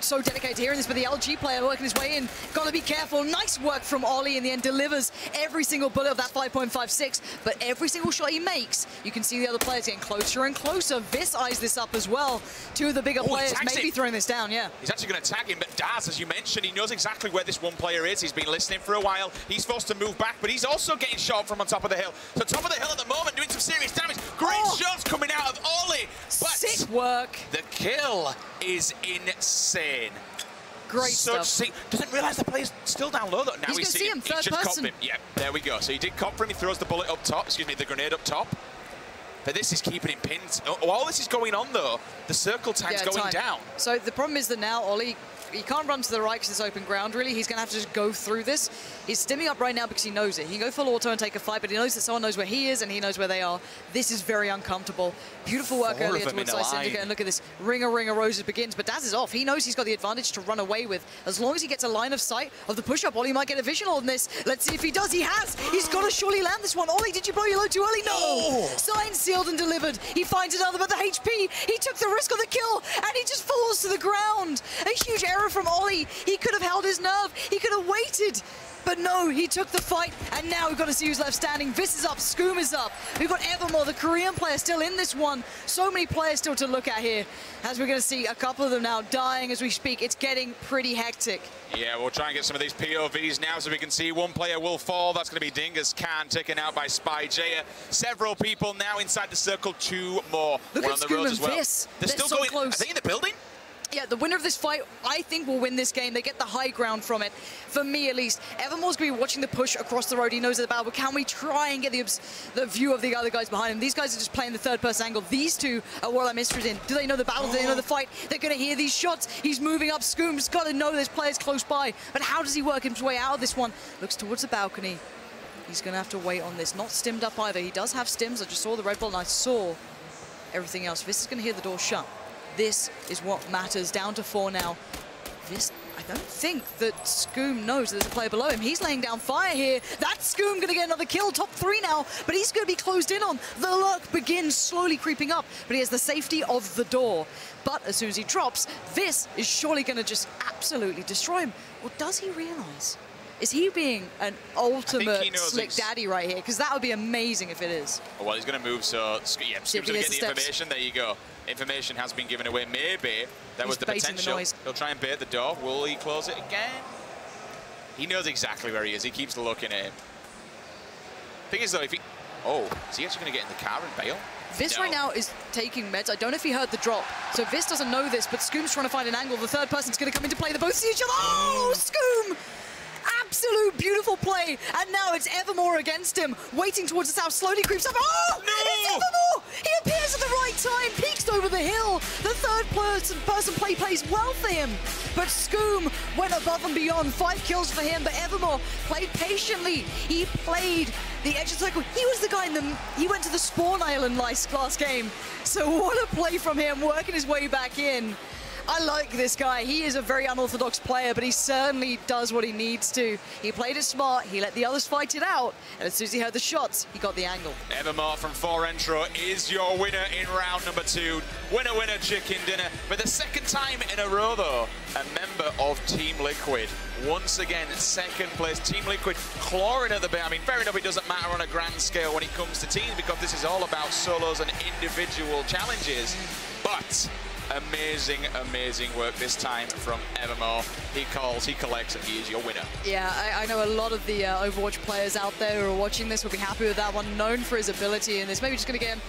so dedicated to hearing this. But the LG player working his way in, got to be careful. Nice work from Ollie in the end. Delivers every single bullet of that 5.56. But every single shot he makes, you can see the other players getting closer and closer. Vis eyes this up as well. Two of the bigger players maybe throwing this down, yeah. He's actually going to tag him, but Daz, as you mentioned, he knows exactly where this one player is. He's been listening for a while. He's forced to move back, but he's also getting shot from on top of the hill. So top of the hill at the moment, doing some serious damage. Great shots coming out of Ollie, but sick work. The kill is insane. Great stuff. Doesn't realise the player's still down low though. Now he's we see him. Third He's just person. copped him. Yeah, there we go. So he did cop for him. He throws the bullet up top. Excuse me, the grenade up top. But this is keeping him pinned. While this is going on though, the circle tag's going down. So the problem is that now Ollie, he can't run to the right because it's open ground, really. He's going to have to just go through this. He's stimming up right now because he knows it. He can go full auto and take a fight, but he knows that someone knows where he is and he knows where they are. This is very uncomfortable. Beautiful work earlier towards Side Syndicate. And look at this. Ring of Roses begins, but Daz is off. He knows he's got the advantage to run away with. As long as he gets a line of sight of the push-up, Ollie might get a vision on this. Let's see if he does. He has. He's got to surely land this one. Ollie, did you blow your load too early? No. Sign sealed and delivered. He finds another, but the HP, he took the risk of the kill, and he just falls to the ground. A huge error from Ollie. He could have held his nerve. He could have waited. But no, he took the fight, and now we've got to see who's left standing. Vis is up, Scoom is up. We've got Evermore, the Korean player, still in this one. So many players still to look at here. As we're going to see a couple of them now dying as we speak. It's getting pretty hectic. Yeah, we'll try and get some of these POVs now so we can see one player will fall. That's going to be Dingus Khan, taken out by Spy Jaya. Several people now inside the circle, two more. Look at Scoom and Vis. They're still so going close. Are they in the building? Yeah, the winner of this fight, I think, will win this game. They get the high ground from it, for me at least. Evermore's going to be watching the push across the road. He knows the battle, but can we try and get the view of the other guys behind him? These guys are just playing the third-person angle. These two are what I'm interested in. Do they know the battle? Do they know the fight? They're going to hear these shots. He's moving up. Scoom's got to know there's players close by. But how does he work his way out of this one? Looks towards the balcony. He's going to have to wait on this. Not stimmed up either. He does have stims. I just saw the red ball, and I saw everything else. Vis is going to hear the door shut. This is what matters. Down to 4 now. Vis, I don't think that Scoom knows there's a player below him. He's laying down fire here. That's Scoom going to get another kill. Top 3 now, but he's going to be closed in on. The luck begins slowly creeping up, but he has the safety of the door. But as soon as he drops, Vis is surely going to just absolutely destroy him. Or does he realize? Is he being an ultimate slick daddy right here? Because that would be amazing if it is. Oh, well, he's going to move, so yeah, Scoom's going to get the information. There you go. Information has been given away. Maybe that was the potential. He'll try and bait the door. Will he close it again? He knows exactly where he is. He keeps looking at him. Thing is, though, if he... Oh, is he actually going to get in the car and bail? Vis right now is taking meds. I don't know if he heard the drop. So Vis doesn't know this, but Scoom's trying to find an angle. The third person's going to come into play. They both see each other. Oh, Scoom! Absolute beautiful play, and now it's Evermore against him, waiting towards the south, slowly creeps up. Oh, no! It's Evermore! He appears at the right time, peeks over the hill. The third person play plays well for him, but Scoom went above and beyond. 5 kills for him, but Evermore played patiently. He played the edge of the circle. He was the guy he went to the spawn island last game. So what a play from him, working his way back in. I like this guy. He is a very unorthodox player, but he certainly does what he needs to. He played it smart. He let the others fight it out. And as soon as he heard the shots, he got the angle. Evermore from 4Entro is your winner in round number 2. Winner, winner, chicken dinner. For the second time in a row, though, a member of Team Liquid. Once again, second place. Team Liquid clawing at the bit. I mean, fair enough, it doesn't matter on a grand scale when it comes to teams because this is all about solos and individual challenges. But Amazing, amazing work this time from Evermore. He calls, he collects, and he is your winner. Yeah, I know a lot of the Overwatch players out there who are watching this will be happy with that one. Known for his ability in this. Maybe just going to get him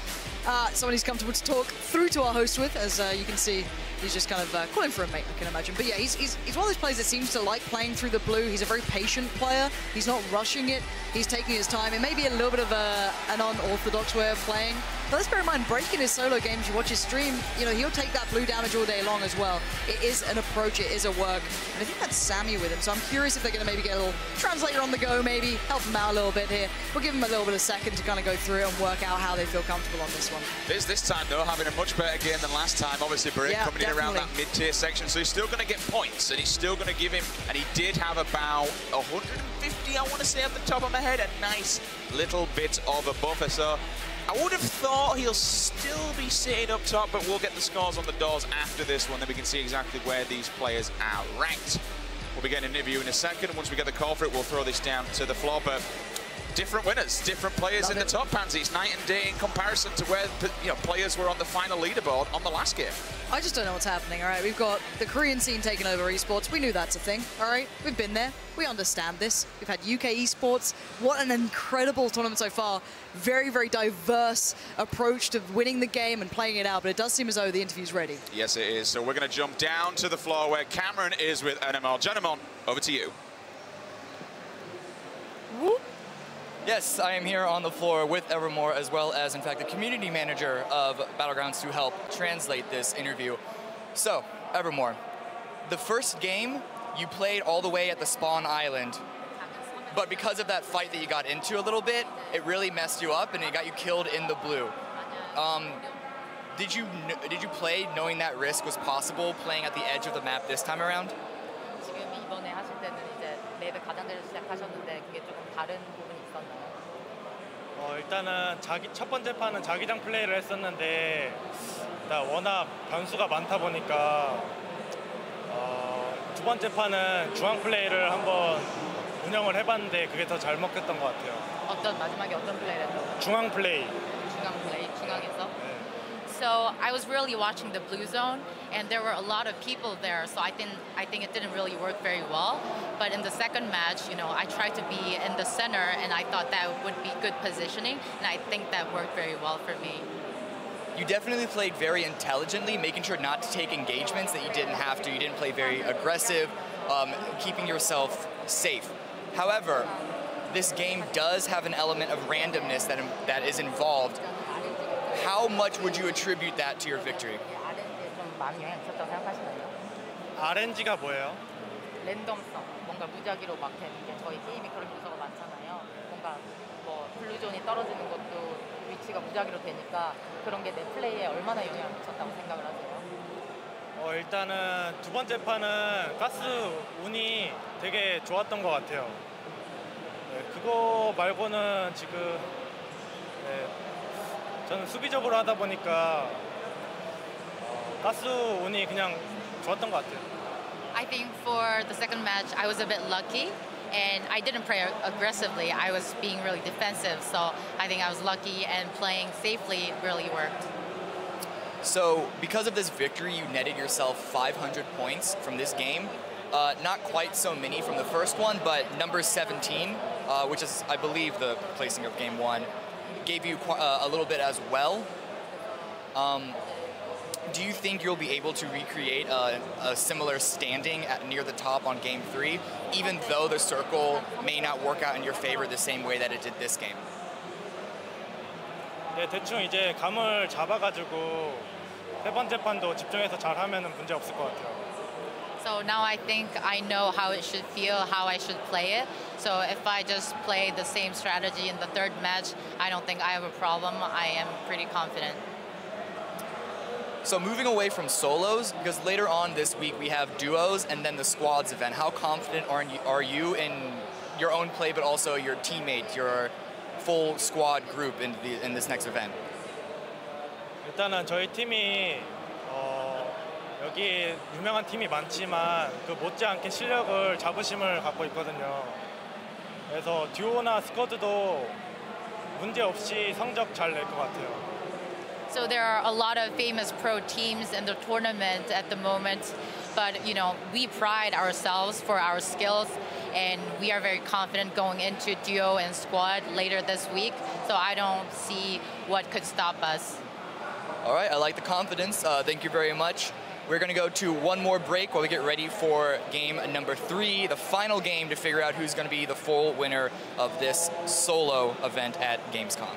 someone he's comfortable to talk through to our host with. As you can see, he's just kind of calling for a mate, I can imagine. But yeah, he's one of those players that seems to like playing through the blue. He's a very patient player. He's not rushing it. He's taking his time. It may be a little bit of an unorthodox way of playing. But let's bear in mind, breaking his solo games, you watch his stream, you know, he'll take that blue damage all day long as well. It is an approach, it is a work. And I think that's Sammy with him. So I'm curious if they're going to maybe get a little translator on the go, maybe help him out a little bit here. We'll give him a little bit of second to kind of go through it and work out how they feel comfortable on this one. This time, though, having a much better game than last time. Obviously, Barik coming in around that mid-tier section, so he's still going to get points, and he's still going to give him, and he did have about 150, I want to say, off the top of my head, a nice little bit of a buffer. So I would have thought he'll still be sitting up top, but we'll get the scores on the doors after this one, then we can see exactly where these players are ranked. We'll be getting an interview in a second. Once we get the call for it, we'll throw this down to the floor. But different winners, different players in the top, Pansy. It's night and day in comparison to where players were on the final leaderboard on the last game. I just don't know what's happening, all right? We've got the Korean scene taking over esports. We knew that's a thing, all right? We've been there. We understand this. We've had UK esports. What an incredible tournament so far. Very, very diverse approach to winning the game and playing it out, but it does seem as though the interview's ready. Yes, it is. So we're going to jump down to the floor where Cameron is with NML. Gentlemen, over to you. Whoop. Yes, I am here on the floor with Evermore, as well as, in fact, the community manager of Battlegrounds to help translate this interview. So, Evermore, the first game, you played all the way at the spawn island, but because of that fight that you got into a little bit, it really messed you up and it got you killed in the blue. Did you play knowing that risk was possible, playing at the edge of the map this time around? 지금 이번에 하실 때는 이제 맵의 가장자리를 시작하셨는데 그게 조금 다른 부분이 있었나요? 일단은 첫 번째 판은 자기장 플레이를 했었는데 일단 워낙 변수가 많다 보니까 두 번째 판은 중앙 플레이를 한번 운영을 해봤는데 그게 더 잘 먹혔던 것 같아요. 마지막에 어떤 플레이를 했다고요? 중앙 플레이. 중앙 플레이, 중앙에서? 네. So I was really watching the blue zone, and there were a lot of people there. So I think it didn't really work very well. But in the second match, you know, I tried to be in the center, and I thought that would be good positioning, and I think that worked very well for me. You definitely played very intelligently, making sure not to take engagements that you didn't have to. You didn't play very aggressive, keeping yourself safe. However, this game does have an element of randomness that is involved. How much would you attribute that to your victory? RNG에 좀 많이 영향 있었다고 생각하시나요? RNG가 뭐예요? 랜덤성, 뭔가 무작위로 막 되는 게 저희 게임이 그런 요소가 많잖아요. 뭔가 뭐 블루존이 떨어지는 것도 위치가 무작위로 되니까 그런 게 내 플레이에 얼마나 영향을 미쳤다고 생각을 하세요? 일단은 두 번째 판은 가스 운이 되게 좋았던 것 같아요. 네, 그거 말고는 지금 저는 수비적으로 하다 보니까 가스 운이 그냥 좋았던 것 같아요. I think for the second match, I was a bit lucky, and I didn't play aggressively. I was being really defensive, so I think I was lucky, and playing safely really worked. So, because of this victory, you netted yourself 500 points from this game. Not quite so many from the first one, but number 17, which is, I believe, the placing of game one, gave you a little bit as well. Do you think you'll be able to recreate a similar standing near the top on game 3, even though the circle may not work out in your favor the same way that it did this game? 네, 대충 이제 감을 잡아가지고 세 번째 판도 집중해서 잘하면은 문제 없을 것 같아요. So now I think I know how it should feel, how I should play it. So if I just play the same strategy in the third match, I don't think I have a problem. I am pretty confident. So moving away from solos, because later on this week we have duos and then the squads event. How confident are you in your own play, but also your teammate, your full squad group in this next event? 일단은 저희 팀이 여기 유명한 팀이 많지만 그 못지않게 실력을 자부심을 갖고 있거든요. 그래서 듀오나 스쿼드도 문제 없이 성적 잘 낼 것 같아요. So there are a lot of famous pro teams in the tournament at the moment, but you know, we pride ourselves for our skills, and we are very confident going into duo and squad later this week. So I don't see what could stop us. All right, I like the confidence. Thank you very much. We're going to go to one more break while we get ready for game number 3, the final game to figure out who's going to be the full winner of this solo event at Gamescom.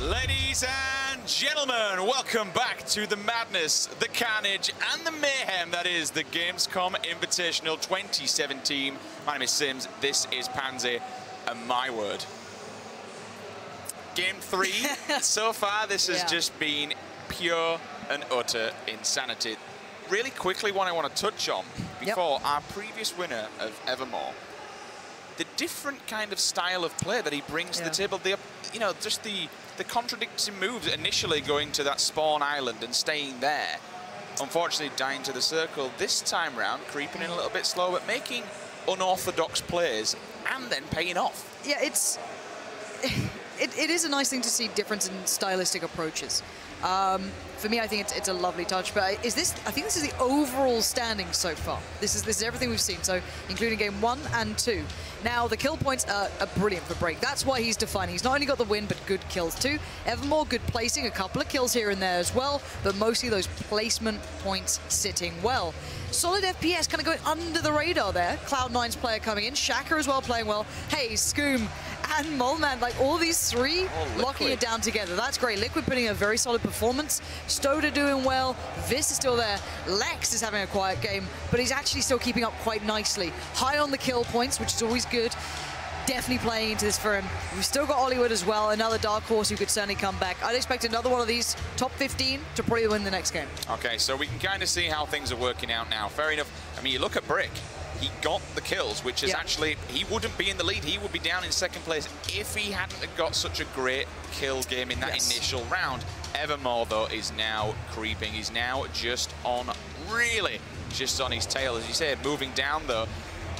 Ladies and gentlemen, welcome back to the madness, the carnage, and the mayhem that is the Gamescom Invitational 2017. My name is Sims, this is Pansy, and my word. Game 3, so far this has just been pure and utter insanity. Really quickly, what I want to touch on before our previous winner of Evermore, the different kind of style of play that he brings to the table. The, you know, just the contradicting moves initially going to that spawn island and staying there. Unfortunately, dying to the circle. This time round, creeping in a little bit slow, but making unorthodox plays and then paying off. Yeah, it is a nice thing to see difference in stylistic approaches. For me, I think it's a lovely touch. But I think this is the overall standing so far. This is everything we've seen. So including game 1 and 2. Now the kill points are brilliant for Break. That's why he's defining. He's not only got the win, but good kills too. Evermore, good placing, a couple of kills here and there as well. But mostly those placement points sitting well. Solid FPS kind of going under the radar there. Cloud9's player coming in. Shaka as well playing well. Hey, Scoom and Molman, like all these three locking it down together. That's great. Liquid putting in a very solid performance. Stoda doing well. Vis is still there. Lex is having a quiet game, but he's actually still keeping up quite nicely. High on the kill points, which is always good. Definitely playing into this for him. We've still got Hollywood as well, another dark horse who could certainly come back. I'd expect another one of these top 15 to probably win the next game. Okay, so we can kind of see how things are working out now. Fair enough. I mean, you look at Brick. He got the kills, which is actually, he wouldn't be in the lead. He would be down in second place if he hadn't got such a great kill game in that initial round. Evermore, though, is now creeping. He's now just on, really, just on his tail. As you said, moving down, though.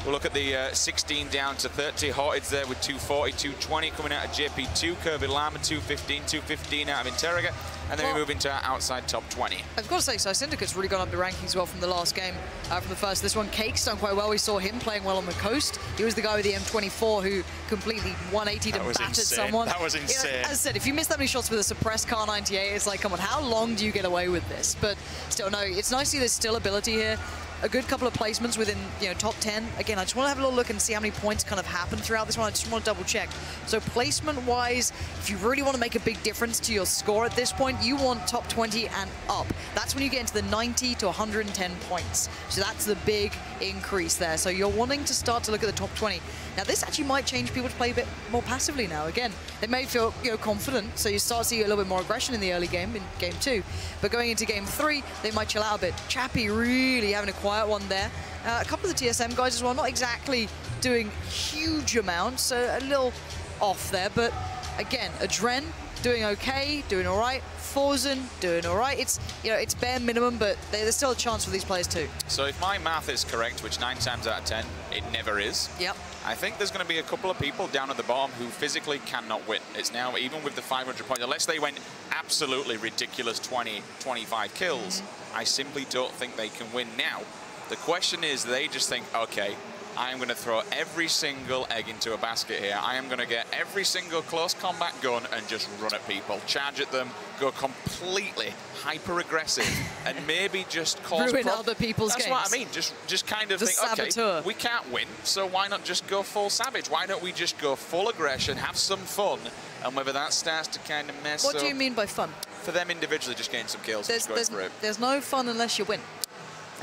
We'll look at the 16 down to 30. Horted's there with 240, 220 coming out of JP2. Kirby Lama, 215, 215 out of Interroga. And then we move into our outside top 20. I've got to say, so Syndicate's really gone up the rankings well from the last game, from the first. This one, Cake's done quite well. We saw him playing well on the coast. He was the guy with the M24 who completely 180'd and battered someone. That was insane. You know, as I said, if you miss that many shots with a suppressed Car 98, it's like, come on, how long do you get away with this? But still, no, it's nice to see there's still ability here. A good couple of placements within, you know, top 10. Again, I just want to have a little look and see how many points kind of happen throughout this one. I just want to double check. So placement-wise, if you really want to make a big difference to your score at this point, you want top 20 and up. That's when you get into the 90 to 110 points. So that's the big increase there. So you're wanting to start to look at the top 20. Now, this actually might change people to play a bit more passively now. Again, they may feel, you know, confident, so you start to see a little bit more aggression in the early game, in game 2. But going into game 3, they might chill out a bit. Chappie really having a quiet one there. A couple of the TSM guys as well, not exactly doing huge amounts, so a little off there. But again, Adren doing okay, doing all right. Forzen doing all right. It's, you know, it's bare minimum, but there's still a chance for these players too. So if my math is correct, which 9 times out of 10, it never is. Yep. I think there's going to be a couple of people down at the bottom who physically cannot win. It's now, even with the 500 points, unless they went absolutely ridiculous 20, 25 kills, I simply don't think they can win now. The question is, they just think, okay, I am going to throw every single egg into a basket here. I am going to get every single close combat gun and just run at people, charge at them, go completely hyper-aggressive, and maybe just cause ruin other people's games. That's what I mean. Just kind of think, okay, we can't win, so why not just go full savage? Why don't we just go full aggression, have some fun, and whether that starts to kind of mess up... What do you mean by fun? For them individually, just getting some kills. There's no fun unless you win.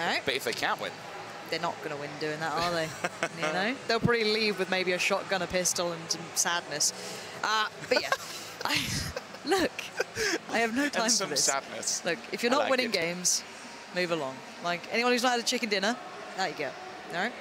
All right. But if they can't win, they're not going to win doing that, are they? You know, they'll probably leave with maybe a shotgun, a pistol, and some sadness. But yeah, look, I have no time for this. Sadness. Look, if you're not winning games, move along. Like anyone who's not had a chicken dinner, there you go. All right,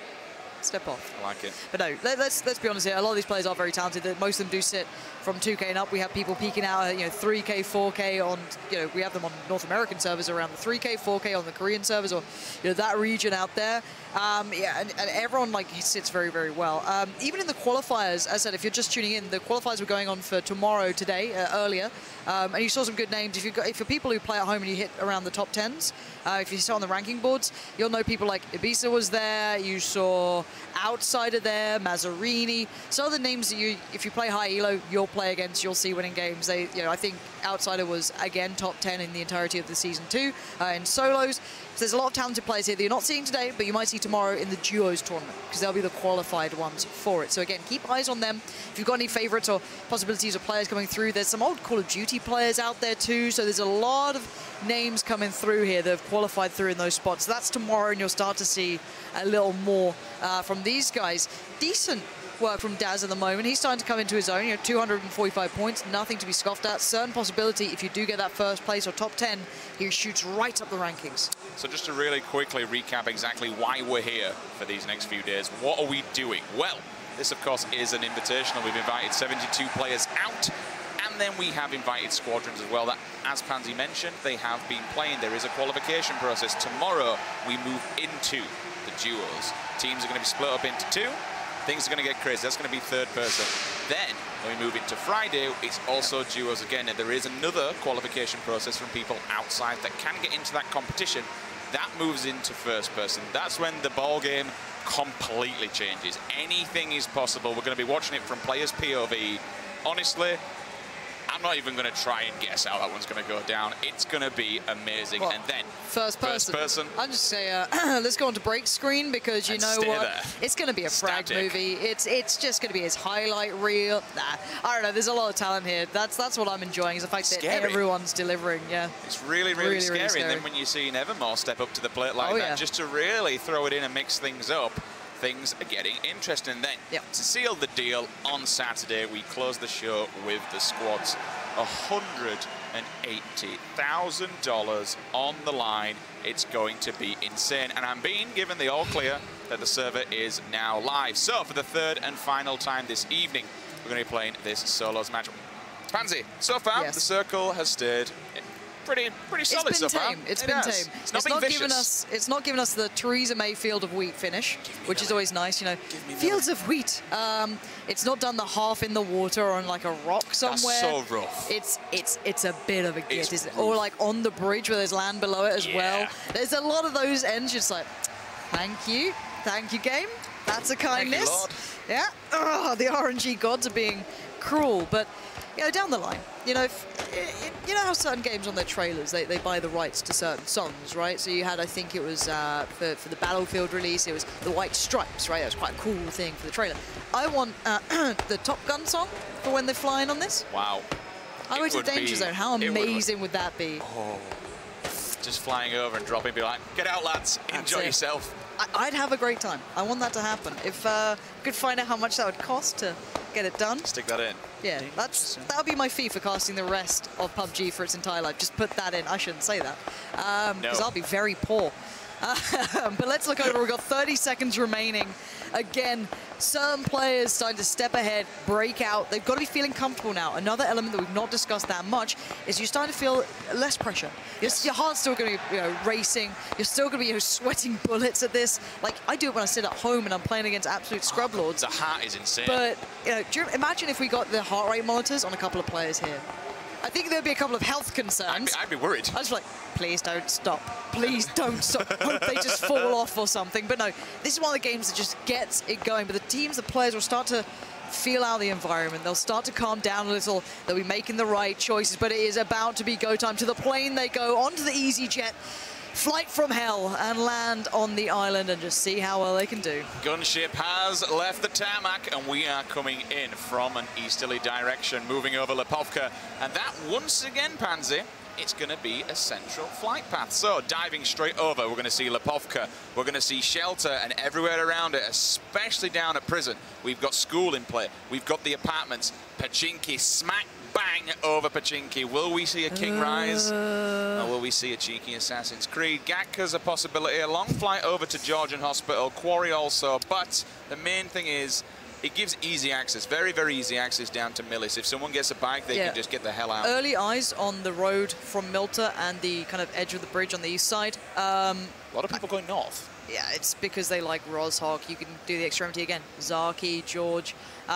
step off. I like it. But no, let's be honest here. A lot of these players are very talented. Most of them do sit from 2K and up. We have people peeking out at, you know, 3K, 4K on, you know, we have them on North American servers around the 3K, 4K on the Korean servers, or, you know, that region out there. Yeah, and everyone, like, sits very, very well. Even in the qualifiers, as I said, if you're just tuning in, the qualifiers were going on for tomorrow, today, earlier. And you saw some good names. If you're people who play at home and you hit around the top 10s, if you saw on the ranking boards, you'll know people like Ibiza was there. You saw Outsider there, Mazzarini. So the names that you, if you play high elo, you'll play against, you'll see winning games. They, you know, I think Outsider was, again, top 10 in the entirety of the Season 2 in solos. So there's a lot of talented players here that you're not seeing today, but you might see tomorrow in the duos tournament, because they'll be the qualified ones for it. So again, keep eyes on them. If you've got any favorites or possibilities of players coming through, there's some old Call of Duty players out there too, so there's a lot of names coming through here that have qualified through in those spots. So that's tomorrow, and you'll start to see a little more from these guys. Decent work from Daz at the moment. He's starting to come into his own. 245 points, nothing to be scoffed at. Certain possibility, if you do get that first place or top 10, he shoots right up the rankings. So just to really quickly recap exactly why we're here for these next few days, what are we doing? Well, this of course is an invitational. We've invited 72 players out, and then we have invited squadrons as well that, as Pansy mentioned, they have been playing. There is a qualification process. Tomorrow we move into the duos. Teams are going to be split up into 2. Things are going to get crazy. That's going to be third person. Then, when we move into Friday, it's also duos again. And there is another qualification process from people outside that can get into that competition. That moves into first person. That's when the ball game completely changes. Anything is possible. We're going to be watching it from players' POV. Honestly, I'm not even going to try and guess how that one's going to go down. It's going to be amazing. Well, and then first person. I'll just say, let's go on to break screen, because you know what? There. It's going to be a frag movie. It's just going to be his highlight reel. Nah, I don't know. There's a lot of talent here. That's what I'm enjoying, is the fact that everyone's delivering. Yeah, it's really scary. And then when you see Nevermore step up to the plate like that, just to really throw it in and mix things up, things are getting interesting. Then, to seal the deal, on Saturday, we close the show with the squads. $180,000 on the line. It's going to be insane. And I'm being given the all clear that the server is now live. So, for the third and final time this evening, we're going to be playing this solos match. Pansy, so far, the circle has stayed pretty solid so far. It's been tame. It's not given us the Theresa May field of wheat finish, which is always nice, you know. Fields of wheat. It's not done the half in the water or on like a rock somewhere. That's so rough. It's a bit of a git, isn't it? Or like on the bridge where there's land below it as well. There's a lot of those ends just like, thank you game. That's a kindness. Yeah. Oh, the RNG gods are being cruel, but you know, down the line, you know, you know how certain games on their trailers, they buy the rights to certain songs, right? So you had, I think it was for the Battlefield release, it was the White Stripes, right? That was quite a cool thing for the trailer. I want the Top Gun song for when they're flying on this. Wow. Highway to the Danger Zone, how amazing would that be? Oh, just flying over and dropping, be like, get out lads, enjoy yourself. I'd have a great time. I want that to happen. If we could find out how much that would cost to get it done. Stick that in. Yeah, that would be my fee for casting the rest of PUBG for its entire life. Just put that in. I shouldn't say that, because I'll be very poor. But let's look over. We've got 30 seconds remaining. Again, certain players starting to step ahead, break out. They've got to be feeling comfortable now. Another element that we've not discussed that much is you're starting to feel less pressure. Your heart's still going to be racing. You're still going to be sweating bullets at this. Like, I do it when I sit at home and I'm playing against absolute scrub lords. The heart is insane. But imagine if we got the heart rate monitors on a couple of players here. I think there'd be a couple of health concerns. I'd be worried. I was like, please don't stop. Please don't stop. Hope they just fall off or something. But no, this is one of the games that just gets it going. But the players will start to feel out the environment. They'll start to calm down a little. They'll be making the right choices. But it is about to be go time. To the plane they go, onto the EasyJet. Flight from hell, and land on the island and just see how well they can do. Gunship has left the tarmac, and we are coming in from an easterly direction, moving over Lipovka. And that, once again, Pansy, it's going to be a central flight path. So, diving straight over, we're going to see Lipovka, we're going to see shelter, and everywhere around it, especially down at prison. We've got school in play, we've got the apartments, Pachinki smack bang over Pachinki. Will we see a King Rise? Or will we see a cheeky Assassin's Creed? Gakka's a possibility. A long flight over to Georgian Hospital. Quarry also. But the main thing is, it gives easy access, very, very easy access down to Millis. If someone gets a bike, they can just get the hell out. Early eyes on the road from Milta and the kind of edge of the bridge on the east side. A lot of people going north. Yeah, it's because they like Rozhok. You can do the extremity again. Zaki, George.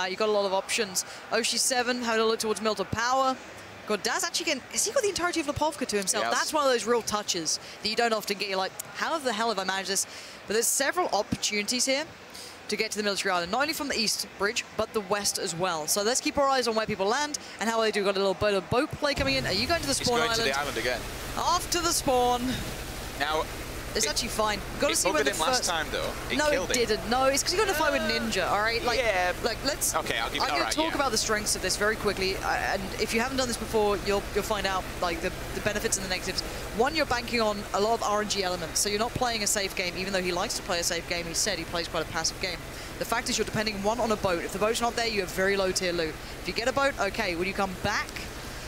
You've got a lot of options. Oshi 7, having a look towards Milta Power. God, Daz actually has he got the entirety of Lipovka to himself? That's one of those real touches that you don't often get. You're like, how the hell have I managed this? But there's several opportunities here to get to the military island, not only from the east bridge, but the west as well. So let's keep our eyes on where people land and how they do. Got a little bit of boat play coming in. Are you going to the spawn island? He's going to the island again. Off to the spawn. Now, it's actually fine. We've got to see where the him last time, though. No, it didn't. No, it's because he got in a fight with Ninja, all right? Like, yeah. Like, let's... Okay, I'll give you... I'm going to talk about the strengths of this very quickly. And if you haven't done this before, you'll find out, like, the benefits and the negatives. One, you're banking on a lot of RNG elements. So you're not playing a safe game, even though he likes to play a safe game. He said he plays quite a passive game. The fact is you're depending, one, on a boat. If the boat's not there, you have very low tier loot. If you get a boat, okay. When you come back,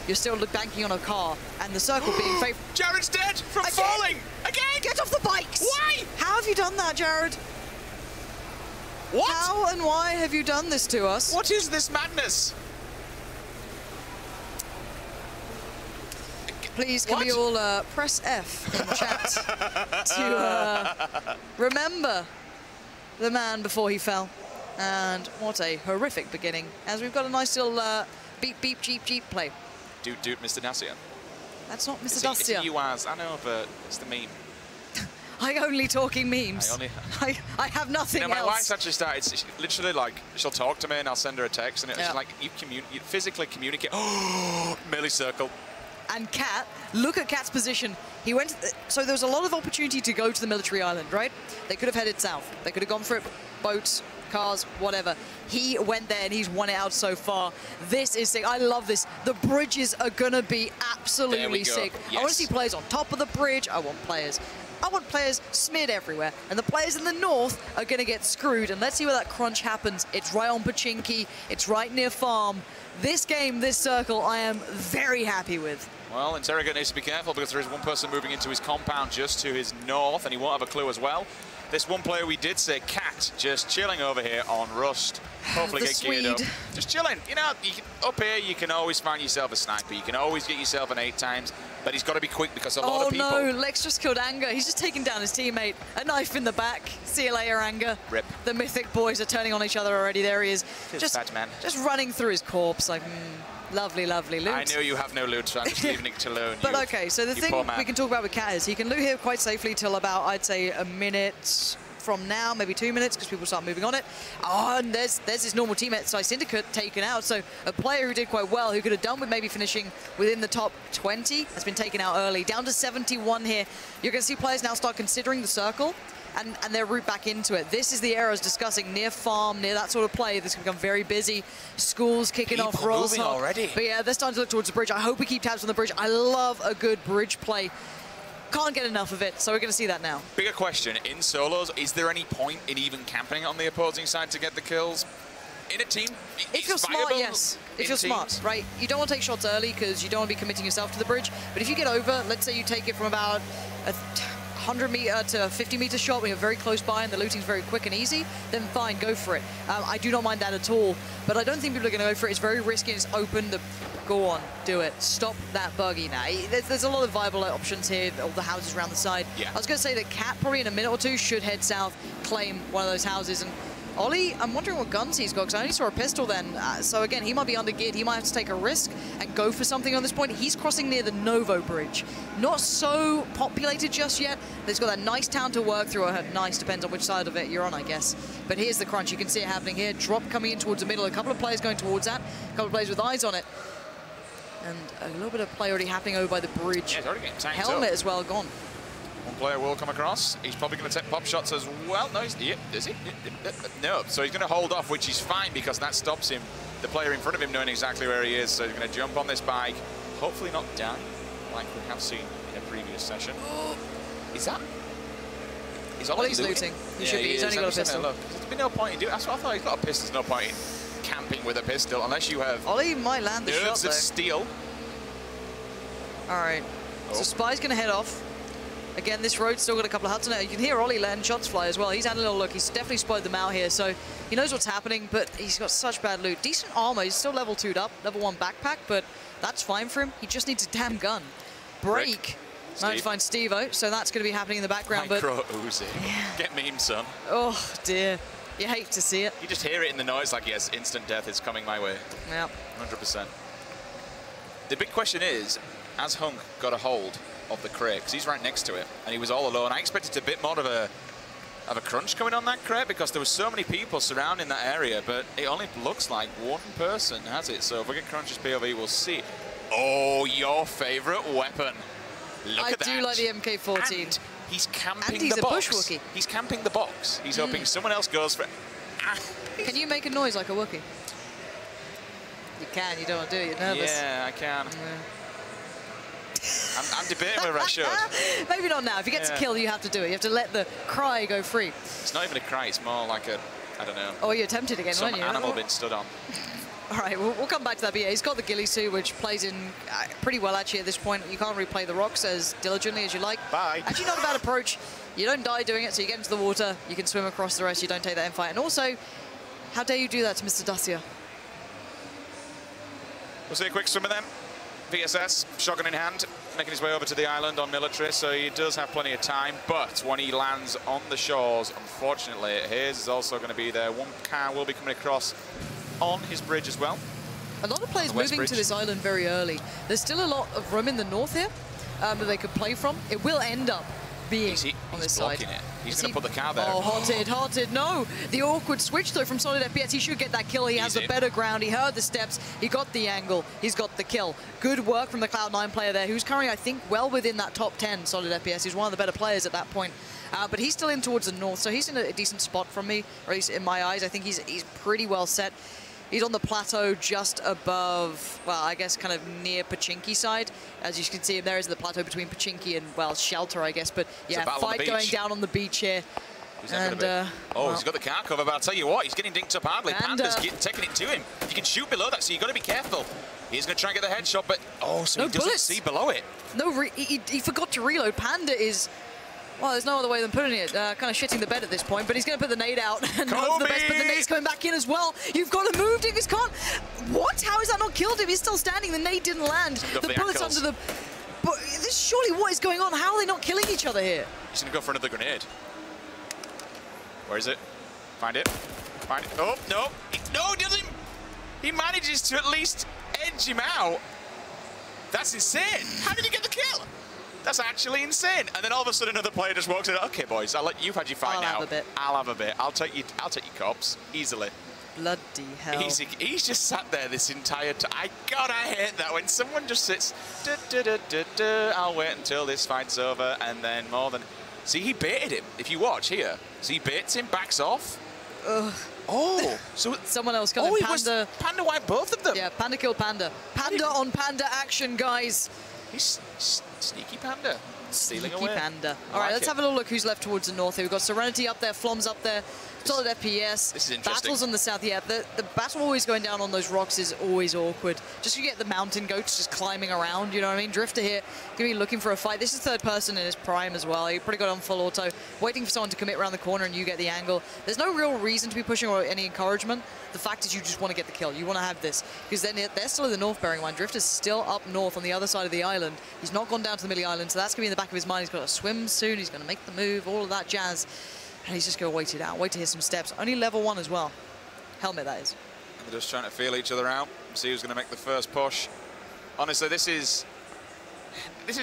you're still banking on a car, and the circle being favourable. Jared's dead from falling! Again! Get off the bikes! Why? How have you done that, Jared? What? How and why have you done this to us? What is this madness? Please, can we all press F in chat to remember the man before he fell? And what a horrific beginning, as we've got a nice little beep, beep, jeep, jeep play. Doot, doot, Mr. Dacia. That's not Mr. Dacia. It's you as, I know, but it's the meme. I only talking memes. I have nothing else. My wife's actually started, literally, like, she'll talk to me and I'll send her a text and it's like, you physically communicate. Oh, melee circle. And Cat, look at Cat's position. He went, so there was a lot of opportunity to go to the military island, right? They could have headed south. They could have gone for it, boats, cars, whatever. He went there and he's won it out so far. This is sick. I love this. The bridges are going to be absolutely sick. Yes. I want to see players on top of the bridge. I want players smeared everywhere. And the players in the north are going to get screwed. And let's see where that crunch happens. It's right on Pachinki. It's right near Farm. This game, this circle, I am very happy with. Well, Interrogate needs to be careful because there is one person moving into his compound just to his north, and he won't have a clue as well. This one player we did say, Cat, just chilling over here on Rust. Hopefully get geared up. Just chilling. You know, up here you can always find yourself a sniper. You can always get yourself an 8 times, but he's got to be quick because a lot of people... Oh no, Lex just killed Anger. He's just taking down his teammate. A knife in the back. See you later, Anger. Rip. The mythic boys are turning on each other already. There he is. Just running through his corpse like... Lovely, lovely loot. I know you have no loot, so I'm just leaving it alone. But okay, so the thing we can talk about with Cat is he can loot here quite safely till about, I'd say, a minute from now, maybe 2 minutes, because people start moving on it. Oh, and there's his normal teammate, so Syndicate taken out. So a player who did quite well, who could have done with maybe finishing within the top 20, has been taken out early. Down to 71 here. You're going to see players now start considering the circle and their route back into it. This is the era I was discussing, near Farm, near that sort of play. This can become very busy. Schools kicking off. Moving already. But yeah, they're starting to look towards the bridge. I hope we keep tabs on the bridge. I love a good bridge play. Can't get enough of it, so we're going to see that now. Bigger question, in solos, is there any point in even camping on the opposing side to get the kills? In a team, if you're smart, yes. If you're smart, right? You don't want to take shots early because you don't want to be committing yourself to the bridge. But if you get over, let's say you take it from about a 100-meter to 50-meter shot when you're very close by and the looting's very quick and easy, then fine, go for it. I do not mind that at all, but I don't think people are going to go for it. It's very risky and it's open. Go on, do it. Stop that buggy now. There's a lot of viable options here, all the houses around the side. Yeah. I was going to say that Cat probably in a minute or two should head south, claim one of those houses, and Ollie, I'm wondering what guns he's got, because I only saw a pistol then. So again, he might be under-geared. He might have to take a risk and go for something on this point. He's crossing near the Novo Bridge. Not so populated just yet. There's got that nice town to work through. Nice, depends on which side of it you're on, I guess. But here's the crunch. You can see it happening here. Drop coming in towards the middle. A couple of players going towards that. A couple of players with eyes on it. And a little bit of play already happening over by the bridge. Yeah, it's already getting tanked Helmet up. as well, gone. One player will come across. He's probably going to take pop shots as well. No, is he? No. So he's going to hold off, which is fine because that stops him, the player in front of him, knowing exactly where he is. So he's going to jump on this bike, hopefully not die, like we have seen in a previous session. Is that? Is Ollie looting? He should be. He's only got a pistol. Look, there's been no point in doing. That's what I thought. He's got a pistol. There's no point in camping with a pistol unless you have. Ollie might land the shot nerves though. of steel. All right. So Spy's going to head off. Again, this road's still got a couple of huts on it. You can hear Ollie letting shots fly as well. He's had a little look. He's definitely spotted them out here, so he knows what's happening, but he's got such bad loot. Decent armor. He's still level 2'd up, level 1 backpack, but that's fine for him. He just needs a damn gun. Break. Managed to find Steve-O, so that's going to be happening in the background. Micro Uzi. Get memed, son. Oh, dear. You hate to see it. You just hear it in the noise like, yes, instant death is coming my way. Yeah. 100%. The big question is, has Hunk got a hold of the crate? Because he's right next to it, and he was all alone. I expected a bit more of a have a crunch coming on that crate because there were so many people surrounding that area, but it only looks like one person has it. So if we get Crunch's POV, we'll see. Oh, your favourite weapon. Look at that. I do like the MK14. And he's camping and he's the a box. bush Wookiee. He's camping the box. He's hoping someone else goes for it. Can you make a noise like a Wookiee? You can, you don't want to do it, you're nervous. Yeah, I can. Yeah. I'm debating whether I should. Maybe not now. If you get to kill, you have to do it. You have to let the cry go free. It's not even a cry, it's more like a, I don't know. Oh, you attempted again, weren't you? Some animal being stood on. All right, we'll come back to that. But yeah, he's got the ghillie suit, which plays in pretty well, actually, at this point. You can't replay the rocks as diligently as you like. Bye. Actually, not a bad approach. You don't die doing it, so you get into the water, you can swim across the rest, you don't take that end fight. And also, how dare you do that to Mr. Dacia? We'll see a quick swimmer then. VSS, shotgun in hand, making his way over to the island on military, so he does have plenty of time. But when he lands on the shores, unfortunately, Hayes is also going to be there. One car will be coming across on his bridge as well. A lot of players moving to this island very early. There's still a lot of room in the north here that they could play from. It will end up being on this side. It. He's going to put the car there. Oh, hotted, no. The awkward switch, though, from Solid FPS. He should get that kill. He has the better ground. He heard the steps. He got the angle. He's got the kill. Good work from the Cloud9 player there, who's currently, I think, well within that top 10 Solid FPS. He's one of the better players at that point. But he's still in towards the north, so he's in a decent spot from me, or at least in my eyes. I think he's pretty well set. He's on the plateau just above, well, I guess kind of near Pachinki side. As you can see him there is the plateau between Pachinki and, well, Shelter, I guess. But yeah, fight going down on the beach here. Who's that gonna be? Oh, he's got the car cover, but I'll tell you what, he's getting dinked up hardly. Panda's taking it to him. You can shoot below that, so you've got to be careful. He's going to try and get the headshot, but so he doesn't see below it. No, he forgot to reload. Panda is... Well, there's no other way than putting it. Kind of shitting the bed at this point, but he's going to put the nade out and hope for the best, but the nade's coming back in as well. You've got to move, Dingus can't. What? How has that not killed him? He's still standing. The nade didn't land. The bullet's under the... But this surely what is going on? How are they not killing each other here? He's going to go for another grenade. Where is it? Find it. Find it. Oh, no. No, he doesn't. He manages to at least edge him out. That's insane. How did he get the kill? That's actually insane. And then all of a sudden another player just walks in. Okay, boys, you've had your fight now. I'll have a bit. I'll have a bit. I'll take you cops easily. Bloody hell. Easy. He's just sat there this entire time. God, I hate that when someone just sits. I'll wait until this fight's over, and then more than. See, he baited him. If you watch here, so he baits him, backs off. Ugh. Oh, so someone else got him. Panda wiped both of them. Yeah, Panda killed Panda. Panda on Panda action, guys. He's sneaky Panda. Stealing Sneaky away. Panda. All right, let's have a little look who's left towards the north here. We've got Serenity up there, Flom's up there, Solid FPS. This is interesting. Battles on the south. Yeah, the battle always going down on those rocks is always awkward. Just you get the mountain goats just climbing around, you know what I mean? Drifter here, going to be looking for a fight. This is third person in his prime as well. He pretty got on full auto, waiting for someone to commit around the corner and you get the angle. There's no real reason to be pushing or any encouragement. The fact is you just want to get the kill. You want to have this. Because then they're still in the north, bearing in mind. Drifter's still up north on the other side of the island. He's not gone down to the middle island, so that's going to be in the back of his mind. He's got to swim soon. He's going to make the move, all of that jazz. And he's just going to wait it out. Wait to hear some steps. Only level 1 as well. Helmet, that is. They're just trying to feel each other out. See who's going to make the first push. Honestly, this is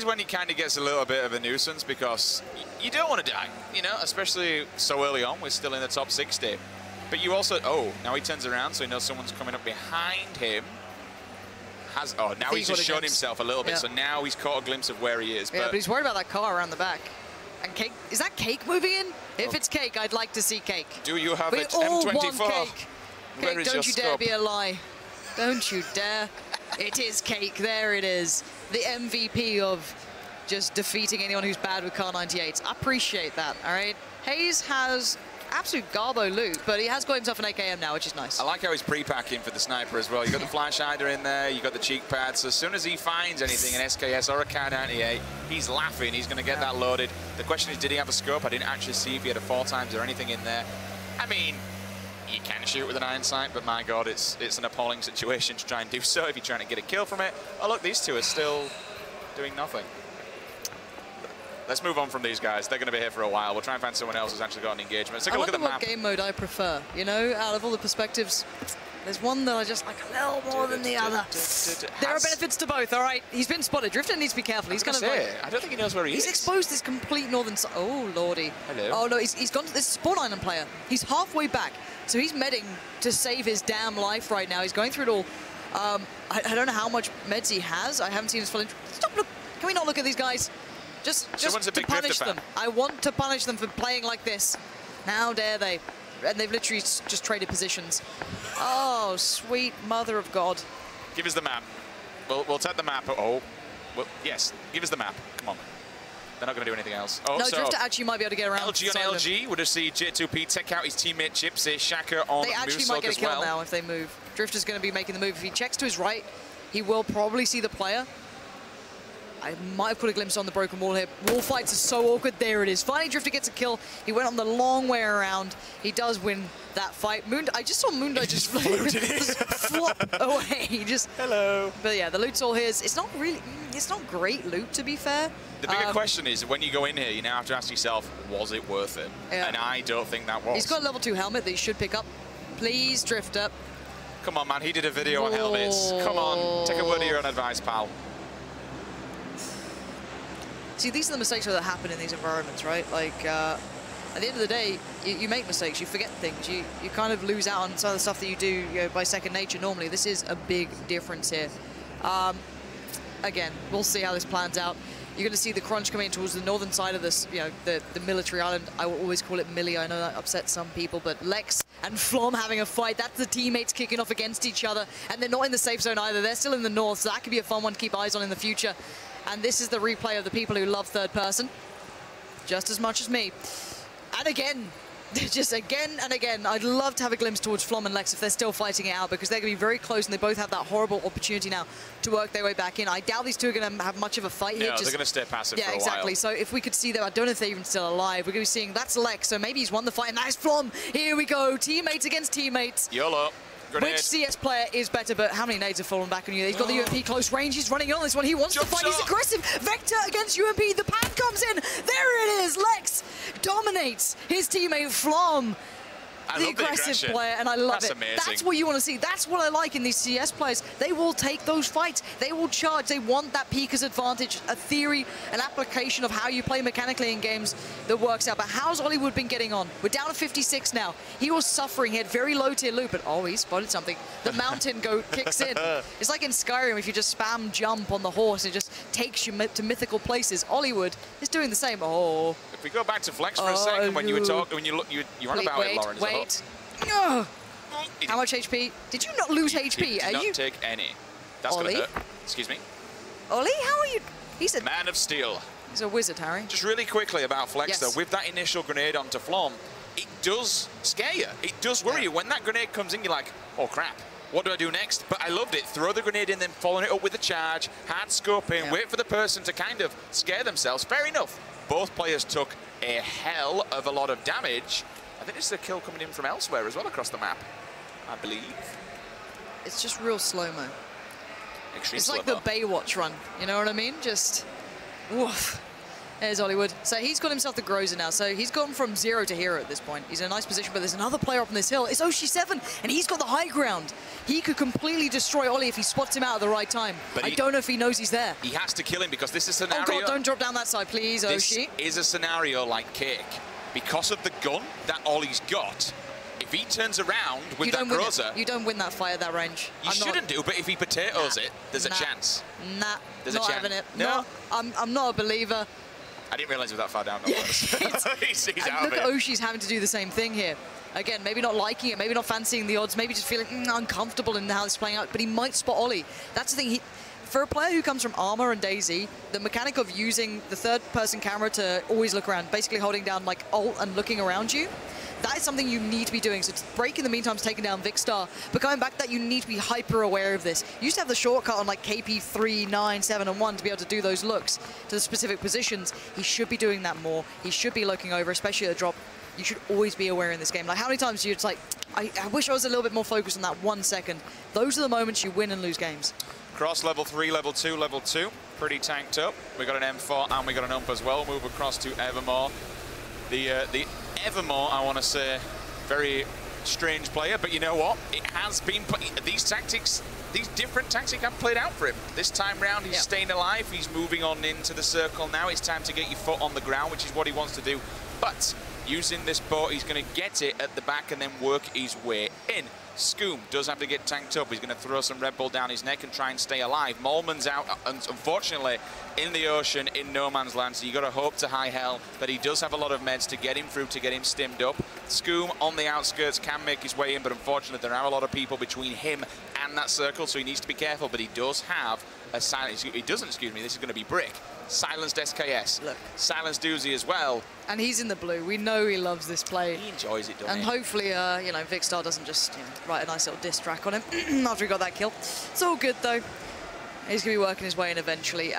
when he kind of gets a little bit of a nuisance because you don't want to die, you know, especially so early on. We're still in the top 60. But you also, now he turns around, so he knows someone's coming up behind him. Now he's just shown himself a little bit, so now he's caught a glimpse of where he is. Yeah, but he's worried about that car around the back. And Cake, is that Cake moving in? If it's Cake, I'd like to see Cake. Do you have it, all M24? Want Cake. Where Cake, is don't you your dare scope? be a lie. Don't you dare. It is Cake, there it is. The MVP of just defeating anyone who's bad with Car 98s. I appreciate that, all right? Hayes has absolute garbo loot, but he has got himself an AKM now, which is nice. I like how he's pre-packing for the sniper as well. You got the flash hider in there, you got the cheek pad, so as soon as he finds anything, an SKS or a Car 98, he's laughing, he's going to get that loaded. The question is, did he have a scope? I didn't actually see if he had a 4x or anything in there. I mean, you can shoot with an iron sight, but my God, it's an appalling situation to try and do so if you're trying to get a kill from it. Oh, look, these two are still doing nothing. Let's move on from these guys. They're going to be here for a while. We'll try and find someone else who's actually got an engagement. Let's take a look at the map. What game mode I prefer. You know, out of all the perspectives, There's one that I just like a little more than the other. There are benefits to both, all right? He's been spotted. Drifter needs to be careful. He's kind of like... I don't think he knows where he is. He's exposed this complete northern side. Oh, lordy. Hello. Oh, no, he's gone to this Spawn Island player. He's halfway back, so he's medding to save his damn life right now. He's going through it all. I don't know how much meds he has. I haven't seen his full... Stop, look. Can we not look at these guys? Just to punish them. I want to punish them for playing like this. How dare they? And they've literally just traded positions. Oh, sweet mother of God. Give us the map. We'll take the map. Oh, well, yes. Give us the map. Come on. They're not going to do anything else. Oh, no, so Drifter actually might be able to get around. LG on LG. We'll just see J2P take out his teammate Chips here. Shaka on They actually Moosog might get a kill well. now if they move. Drifter's going to be making the move. If he checks to his right, he will probably see the player. I might have put a glimpse on the broken wall here. Wall fights are so awkward. There it is. Finally, Drifter gets a kill. He went on the long way around. He does win that fight. I just saw Mundo just flop away. Hello. But yeah, the loot's all his. It's not really, it's not great loot, to be fair. The bigger question is, when you go in here, you now have to ask yourself, was it worth it? Yeah. And I don't think that was. He's got a level 2 helmet that he should pick up. Please, Drifter. Come on, man. He did a video on helmets. Come on. Take a word of your own advice, pal. See, these are the mistakes that happen in these environments, right? Like, at the end of the day, you make mistakes, you forget things, you kind of lose out on some of the stuff that you do by second nature normally. This is a big difference here. Again, we'll see how this plans out. You're going to see the crunch coming in towards the northern side of this, the military island. I will always call it Millie. I know that upsets some people, but Lex and Flom having a fight. That's the teammates kicking off against each other, and they're not in the safe zone either. They're still in the north, so that could be a fun one to keep eyes on in the future. And this is the replay of the people who love third person, just as much as me. And again, just again and again, I'd love to have a glimpse towards Flom and Lex if they're still fighting it out, because they're going to be very close and they both have that horrible opportunity now to work their way back in. I doubt these two are going to have much of a fight here. No, they're going to stay passive for a while. Yeah, exactly. So if we could see them, I don't know if they're even still alive. We're going to be seeing, that's Lex, so maybe he's won the fight, and that's Flom. Here we go, teammates against teammates. YOLO. Grenade. Which CS player is better, but how many nades have fallen back on you? He's got the UMP close range. He's running on this one. He wants to fight. He's aggressive. Vector against UMP. The pan comes in. There it is. Lex dominates his teammate Flom. The aggressive player, and I love it. Amazing. That's what you want to see. That's what I like in these CS players. They will take those fights. They will charge. They want that Pika's advantage, a theory, an application of how you play mechanically in games that works out. But how's Hollywood been getting on? We're down to 56 now. He was suffering. He had very low tier loot, but oh, he spotted something. The mountain goat kicks in. It's like in Skyrim, if you just spam jump on the horse, it just takes you to mythical places. Hollywood is doing the same. Oh. If we go back to Flex for a second, when you were talking, when you run about it, Lauren. Wait. How much HP? Did you not lose HP? He did not take any. That's going to hurt. Excuse me. Ollie, how are you? He's a man of steel. He's a wizard, Harry. Just really quickly about Flex, though, with that initial grenade onto Flom, it does scare you. It does worry you. When that grenade comes in, you're like, oh, crap. What do I do next? But I loved it. Throw the grenade in, then following it up with a charge, hard scope in, wait for the person to kind of scare themselves. Fair enough. Both players took a hell of a lot of damage. I think it's a kill coming in from elsewhere as well across the map, I believe. It's just real slow-mo. Extreme It's like slow-mo. the Baywatch run, you know what I mean? Just, woof. There's Hollywood. So he's got himself the Groza now. So he's gone from 0 to hero at this point. He's in a nice position, but there's another player up on this hill. It's Oshi7, and he's got the high ground. He could completely destroy Ollie if he spots him out at the right time. But I don't know if he knows he's there. He has to kill him because this is a scenario... Oh, God, don't drop down that side, please, Oshi. This is a scenario like Cake. Because of the gun that Ollie's got, if he turns around with that Groza... You don't win that fight at that range. You shouldn't do, but if he potatoes it, there's a chance. Nah, there's not a chance. having it. No? I'm not a believer. I didn't realise he was that far down. He's out look of at it. Oshi's having to do the same thing here. Again, maybe not liking it, maybe not fancying the odds, maybe just feeling uncomfortable in how it's playing out, but he might spot Ollie. That's the thing. For a player who comes from Armor and DayZ, the mechanic of using the third-person camera to always look around, basically holding down like Alt and looking around you, that is something you need to be doing. So Break in the meantime is taking down Vicstar, but going back to that, you need to be hyper aware of this. You used to have the shortcut on like KP 3, 9, 7, and 1 to be able to do those looks to the specific positions. He should be doing that more. He should be looking over, especially at the drop. You should always be aware in this game. Like, how many times do you just like, I wish I was a little bit more focused on that 1 second. Those are the moments you win and lose games. Cross level 3, level 2, level 2. Pretty tanked up. We got an M4 and we got an ump as well. Move across to Evermore. The Evermore, I want to say, very strange player, but you know what? It has been, these tactics, these different tactics have played out for him. This time round, he's staying alive. He's moving on into the circle now. It's time to get your foot on the ground, which is what he wants to do. But using this boat, he's going to get it at the back and then work his way in. Scoom does have to get tanked up. He's going to throw some Red Bull down his neck and try and stay alive. Molman's out, unfortunately, in the ocean, in no man's land, so you got to hope to high hell that he does have a lot of meds to get him through, to get him stimmed up. Scoom on the outskirts can make his way in, but unfortunately there are a lot of people between him and that circle, so he needs to be careful. But he does have a silence. He doesn't, excuse me, this is going to be Brick. Silenced SKS. Look. Silenced Doozy as well. And he's in the blue. We know he loves this play. He enjoys it, doesn't and he? Hopefully, you know, Vicstar doesn't just write a nice little diss track on him after he got that kill. It's all good, though. He's going to be working his way in eventually.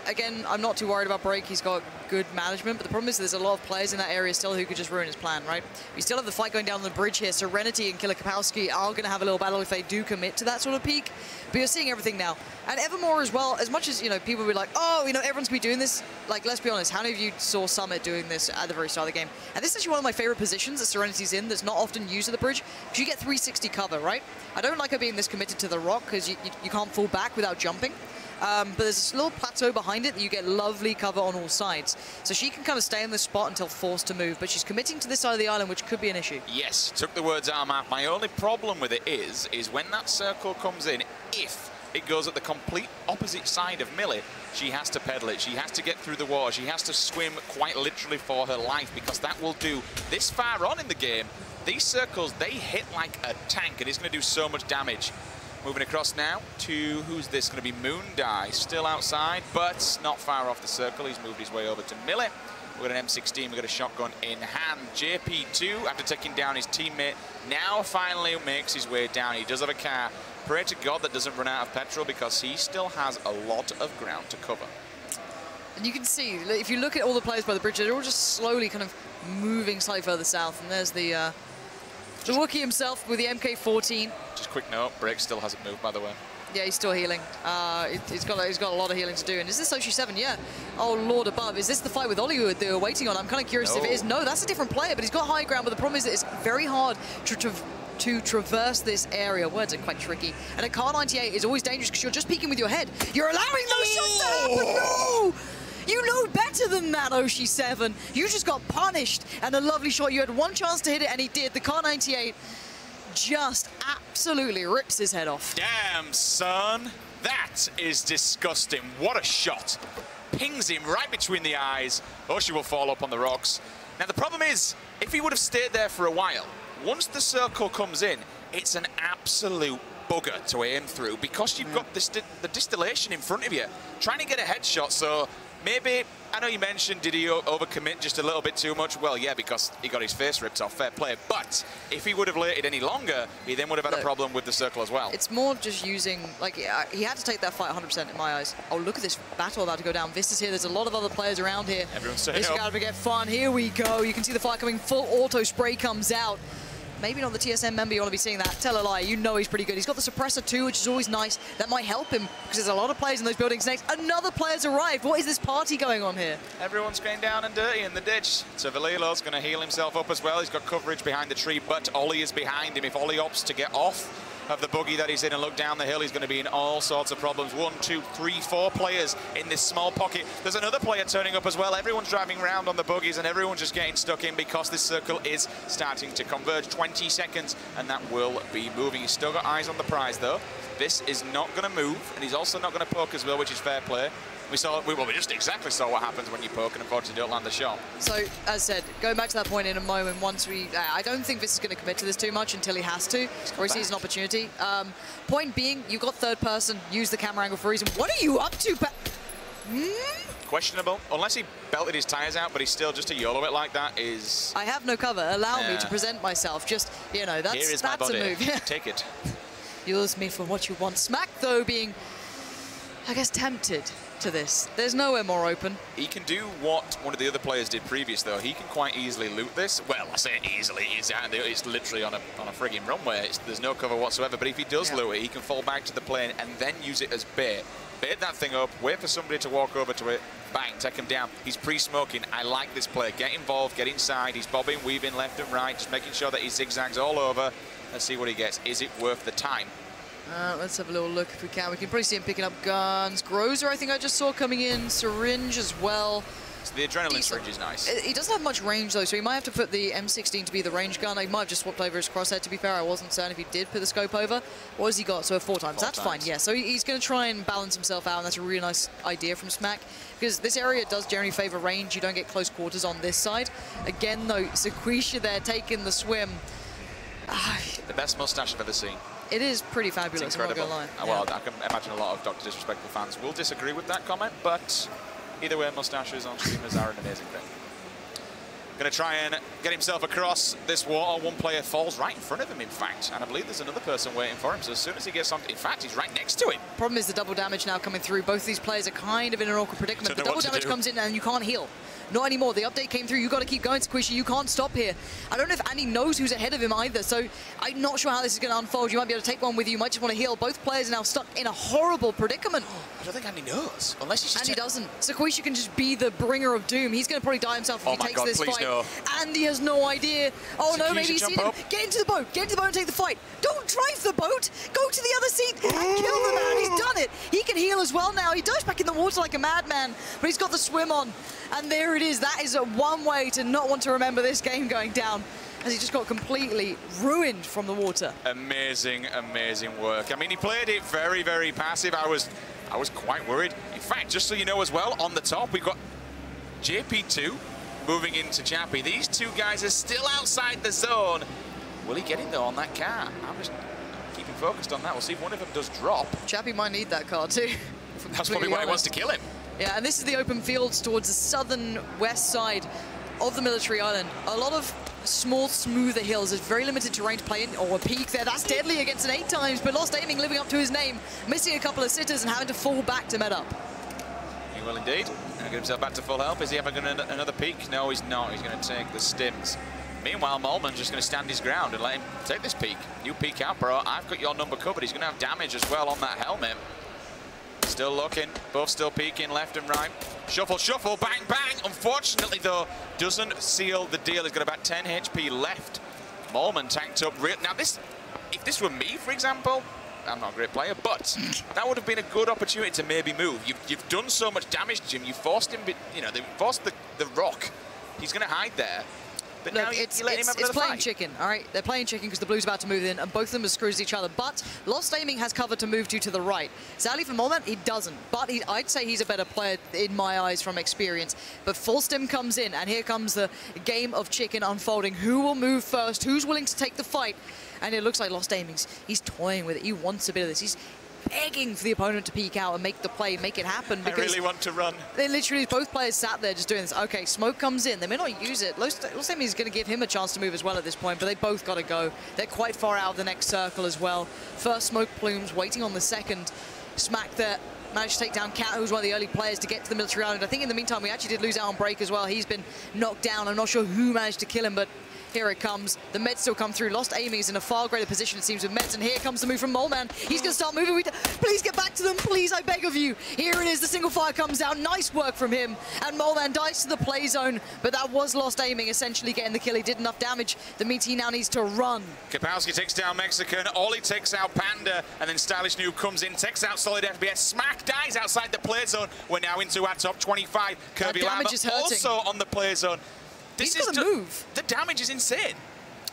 Again, I'm not too worried about Break. He's got good management, but the problem is there's a lot of players in that area still who could just ruin his plan, right? We still have the fight going down the bridge here. Serenity and Killer Kapowski are going to have a little battle if they do commit to that sort of peak. But you're seeing everything now. And Evermore as well, as much as, you know, people will be like, oh, you know, everyone's going to be doing this. Like, let's be honest, how many of you saw Summit doing this at the very start of the game? And this is actually one of my favorite positions that Serenity's in that's not often used at the bridge, because you get 360 cover, right? I don't like her being this committed to the rock, because you can't fall back without jumping. But there's this little plateau behind it that you get lovely cover on all sides. So she can kind of stay in this spot until forced to move, but she's committing to this side of the island, which could be an issue. Yes, took the words out of my mouth. My only problem with it is when that circle comes in, if it goes at the complete opposite side of Millie, she has to pedal it. She has to get through the water. She has to swim quite literally for her life, because that will do, this far on in the game, these circles, they hit like a tank, and it's going to do so much damage. Moving across now to, who's this going to be? Moondie, still outside, but not far off the circle. He's moved his way over to Millie. We've got an M16, we've got a shotgun in hand. JP2, after taking down his teammate, now finally makes his way down. He does have a car. Pray to God that doesn't run out of petrol, because he still has a lot of ground to cover. And you can see, if you look at all the players by the bridge, they're all just slowly kind of moving slightly further south. And there's the Wookiee himself with the MK14. Just quick note, Break still hasn't moved, by the way. Yeah, he's still healing. He's got a lot of healing to do. And is this Oshi 7? Yeah. Oh, Lord above. Is this the fight with Ollie who they were waiting on? I'm kind of curious if it is. No, that's a different player, but he's got high ground. But the problem is that it's very hard to traverse this area. Words are quite tricky. And a Car 98 is always dangerous because you're just peeking with your head. You're allowing those shots to happen. No! You know better than that, Oshi 7. You just got punished. And a lovely shot. You had one chance to hit it, and he did. The Car 98 just absolutely rips his head off. Damn, son. That is disgusting. What a shot. Pings him right between the eyes. Oshi will fall up on the rocks. Now, the problem is, if he would have stayed there for a while, once the circle comes in, it's an absolute bugger to aim through, because you've got this, the distillation in front of you, trying to get a headshot. So maybe, I know you mentioned, did he overcommit just a little bit too much? Well, yeah, because he got his face ripped off, fair play. But if he would have waited any longer, he then would have had a problem with the circle as well. It's more just using, like, he had to take that fight 100% in my eyes. Oh, look at this battle about to go down. Vista's here. There's a lot of other players around here. Everyone's saying, this is going to get fun. Here we go. You can see the fire coming. Full auto spray comes out. Maybe not the TSM member, you want to be seeing that. Tell a lie, you know he's pretty good. He's got the suppressor too, which is always nice. That might help him, because there's a lot of players in those buildings next. Another player's arrived. What is this party going on here? Everyone's going down and dirty in the ditch. Tavalilo's going to heal himself up as well. He's got coverage behind the tree, but Ollie is behind him. If Ollie opts to get off of the buggy that he's in and look down the hill, he's going to be in all sorts of problems. 1, 2, 3, 4 players in this small pocket. There's another player turning up as well. Everyone's driving around on the buggies, and everyone's just getting stuck in, because this circle is starting to converge. 20 seconds, and that will be moving. He's still got eyes on the prize, though. This is not going to move, and he's also not going to poke as well, which is fair play. We just exactly saw what happens when you poke and unfortunately don't land the shot. So, as I said, going back to that point in a moment, once we... I don't think this is going to commit to this too much until he has to, or he sees an opportunity. Point being, you've got third person, use the camera angle for a reason. What are you up to, Questionable. Unless he belted his tyres out, but he's still just a YOLO it like that is... I have no cover. Allow me to present myself. Just, you know, that's a move. Take it. Use me for what you want. Smack, though, being, I guess, tempted to this. There's nowhere more open. He can do what one of the other players did previous, though. He can quite easily loot this. Well, I say easily. It's literally on a frigging runway. There's no cover whatsoever. But if he does loot it, he can fall back to the plane and then use it as bait. bait that thing up, wait for somebody to walk over to it, bang, take him down. He's pre-smoking. I like this play. Get involved, get inside. He's bobbing, weaving left and right, just making sure that he zigzags all over. Let's see what he gets. Is it worth the time? Let's have a little look if we can. We can probably see him picking up guns. Grozer, I think I just saw coming in. Syringe as well. So the adrenaline syringe is nice. He doesn't have much range, though, so he might have to put the M16 to be the range gun. He might have just swapped over his crosshair, to be fair. I wasn't certain if he did put the scope over. What has he got? So 4 times. That's fine, yeah. So he's going to try and balance himself out, and that's a really nice idea from Smack, because this area does generally favor range. You don't get close quarters on this side. Again, though, Sequisha there taking the swim. The best mustache I've ever seen. It is pretty fabulous, it's incredible. I'm not going to lie. Well, I can imagine a lot of Dr. Disrespectful fans will disagree with that comment, but either way, mustaches on streamers are an amazing thing. Going to try and get himself across this wall. One player falls right in front of him, in fact, and I believe there's another person waiting for him, so as soon as he gets on, in fact, he's right next to him. Problem is the double damage now coming through. Both these players are kind of in an awkward predicament. The double damage comes in and you can't heal. Not anymore. The update came through. You got to keep going, Squishy. You can't stop here. I don't know if Andy knows who's ahead of him either, so I'm not sure how this is going to unfold. You might be able to take one with you. You might just want to heal. Both players are now stuck in a horrible predicament. I don't think Andy knows, unless he's just... Andy doesn't. Squishy can just be the bringer of doom. He's going to probably die himself if he takes this fight. No. Andy has no idea. Oh no, maybe he's seen him. Get into the boat. Get into the boat and take the fight. Don't drive the boat. Go to the other seat and kill the man. He's done it. He can heal as well now. He dives back in the water like a madman, but he's got the swim on. And there it is. That is one way to not want to remember this game going down, as he just got completely ruined from the water. Amazing, amazing work. I mean, he played it very, very passive. I was quite worried. In fact, just so you know as well, on the top, we've got JP2 moving into Chappie. These two guys are still outside the zone. Will he get in though on that car? I'm just keeping focused on that. We'll see if one of them does drop. Chappie might need that car too. That's probably why he wants to kill him. Yeah, and this is the open fields towards the southern west side of the military island. A lot of small, smoother hills. There's very limited terrain to play in. Oh, a peak there. That's deadly against an 8 times, but Lost Aiming living up to his name, missing a couple of sitters and having to fall back to med up. He will indeed. Get himself back to full health. Is he ever going to another peak? No, he's not. He's going to take the stims. Meanwhile, Molman's just going to stand his ground and let him take this peak. You peek out, bro. I've got your number covered. He's going to have damage as well on that helmet. Still looking, both still peeking left and right. Shuffle, shuffle, bang, bang. Unfortunately, though, doesn't seal the deal. He's got about 10 HP left. Molman tanked up. Now, if this were me, for example, I'm not a great player, but that would have been a good opportunity to maybe move. You've done so much damage to him. You forced him, you know, they forced the rock. He's going to hide there. But look, now it's playing fight. Chicken, all right? They're playing chicken because the blue's about to move in, and both of them are screws each other. But Lost Aiming has cover to move to the right. Sadly for Molman, he doesn't. But I'd say he's a better player in my eyes from experience. But Full Stim comes in, and here comes the game of chicken unfolding. Who will move first? Who's willing to take the fight? And it looks like Lost Aiming's, he's toying with it. He wants a bit of this. He's begging for the opponent to peek out and make the play, make it happen. Because I really want to run. They literally, both players sat there just doing this. Okay, smoke comes in. They may not use it. Lost Aiming is going to give him a chance to move as well at this point, but they both got to go. They're quite far out of the next circle as well. First smoke plumes, waiting on the second. Smack there. Managed to take down Cat, who's one of the early players to get to the military island. I think in the meantime, we actually did lose out on Break as well. He's been knocked down. I'm not sure who managed to kill him, but here it comes. The Meds still come through. Lost Aiming is in a far greater position, it seems, with Meds. And here comes the move from Molman. He's going to start moving. Please get back to them. Please, I beg of you. Here it is. The single fire comes down. Nice work from him. And Molman dies to the play zone. But that was Lost Aiming essentially getting the kill. He did enough damage. That means he now needs to run. Kapowski takes down Mexican. Ollie takes out Panda. And then Stylish Noob comes in, takes out Solid FPS. Smack dies outside the play zone. We're now into our top 25. Kirby Lava also on the play zone. He's got to move. The damage is insane.